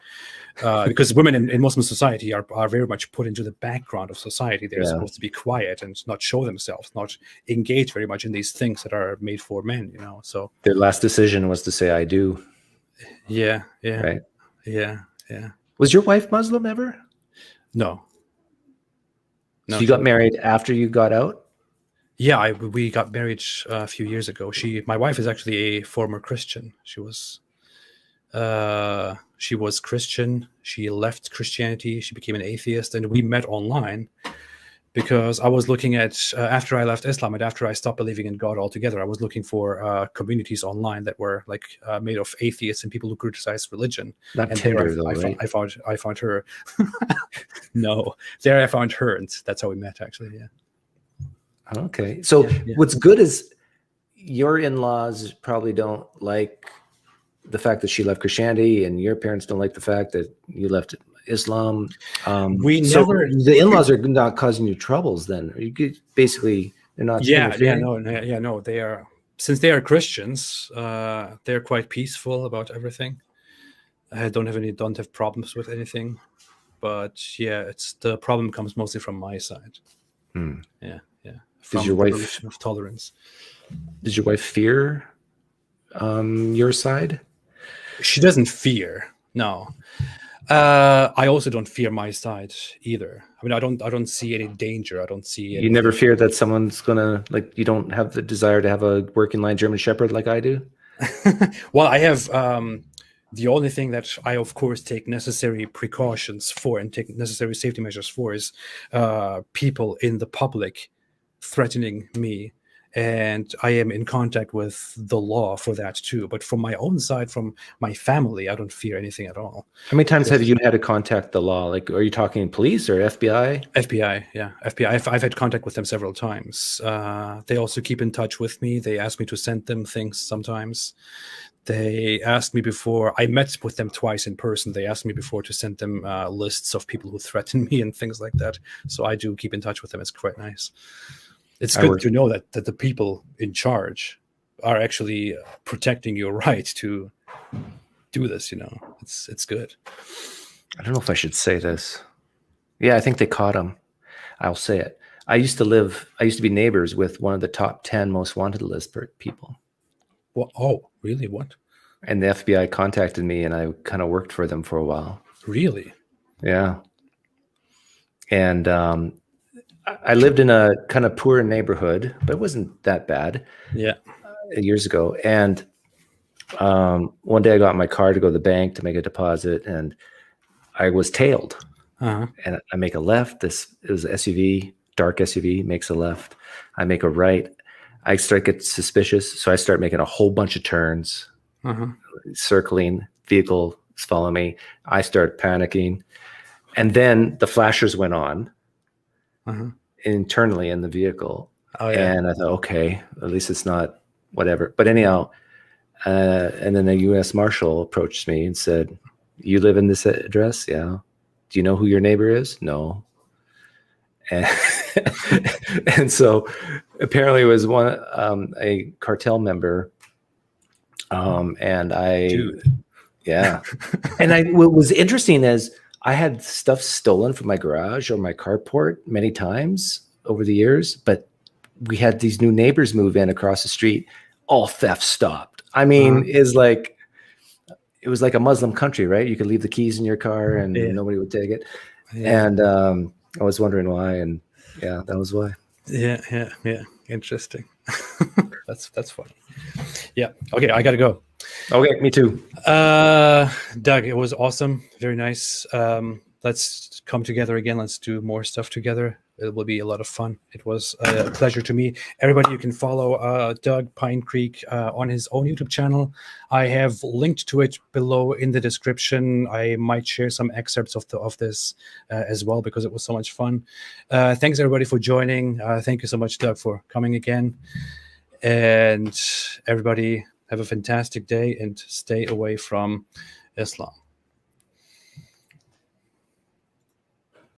S1: Because women in Muslim society are very much put into the background of society. They're supposed to be quiet and not show themselves, not engage very much in these things that are made for men, So
S2: their last decision was to say, I do.
S1: Yeah.
S2: Right.
S1: Yeah.
S2: Was your wife Muslim ever?
S1: No.
S2: So you got married after you got out?
S1: Yeah, we got married a few years ago. My wife is actually a former Christian. She was Christian. She left Christianity. She became an atheist, and we met online because I was looking at, after I left Islam and after I stopped believing in God altogether, I was looking for communities online that were made of atheists and people who criticized religion.
S2: Not
S1: and
S2: Tinder,
S1: there
S2: right?
S1: I found her. No, there I found her, and that's how we met, actually. Yeah.
S2: Okay. So what's good is your in-laws probably don't like the fact that she left Christianity, and your parents don't like the fact that you left Islam. The in-laws are not causing you troubles then. You could basicly, they're not.
S1: No. They are, since they are Christians, they're quite peaceful about everything. I don't have problems with anything, but it's the problem comes mostly from my side. Yeah.
S2: Does your wife
S1: of tolerance?
S2: Does your wife fear your side?
S1: She doesn't fear. No. I also don't fear my side either. I mean, I don't see any danger. I don't see anything.
S2: You never fear that someone's gonna, you don't have the desire to have a working line German Shepherd like I do?
S1: Well, I have the only thing that I, of course, take necessary precautions for and take necessary safety measures for is people in the public threatening me. And I am in contact with the law for that too. But from my own side, from my family, I don't fear anything at all.
S2: How many times have you had to contact the law? Are you talking police or FBI?
S1: FBI, yeah. FBI. I've had contact with them several times. They also keep in touch with me. They ask me to send them things sometimes. They asked me before, I met with them twice in person. They asked me before to send them lists of people who threaten me and things like that. So I do keep in touch with them. It's quite nice. It's good to know that the people in charge are actually protecting your right to do this. It's good.
S2: I don't know if I should say this. Yeah, I think they caught him. I'll say it. I used to be neighbors with one of the top 10 most wanted list people.
S1: Well, oh, really? What?
S2: And the FBI contacted me, and I kind of worked for them for a while.
S1: Really?
S2: Yeah. And I lived in a kind of poor neighborhood, but it wasn't that bad.
S1: Yeah.
S2: Years ago. And one day I got in my car to go to the bank to make a deposit, and I was tailed. And I make a left. It was an SUV, dark SUV, makes a left. I make a right. I start to get suspicious. So I start making a whole bunch of turns, circling, vehicle is following me. I start panicking. And then the flashers went on internally in the vehicle. Oh, yeah. And I thought, okay, at least it's not whatever. But anyhow, and then a U.S. Marshal approached me and said, "You live in this address?" "Yeah." "Do you know who your neighbor is?" "No." And so apparently it was a cartel member. And yeah. And what was interesting is I had stuff stolen from my garage or my carport many times over the years, but we had these new neighbors move in across the street. All theft stopped. I mean, it was like a Muslim country, right? You could leave the keys in your car and nobody would take it. Yeah. And I was wondering why, and yeah, that was why.
S1: Yeah. Interesting. That's funny. Yeah. Okay, I gotta go.
S2: Okay, me too.
S1: Doug, it was awesome. Very nice. Let's come together again. Let's do more stuff together. It will be a lot of fun. It was a pleasure to me. Everybody, you can follow Doug PineCreek on his own YouTube channel. I have linked to it below in the description. I might share some excerpts of this as well, because it was so much fun. Thanks everybody for joining. Thank you so much, Doug, for coming again. And everybody, have a fantastic day and stay away from Islam.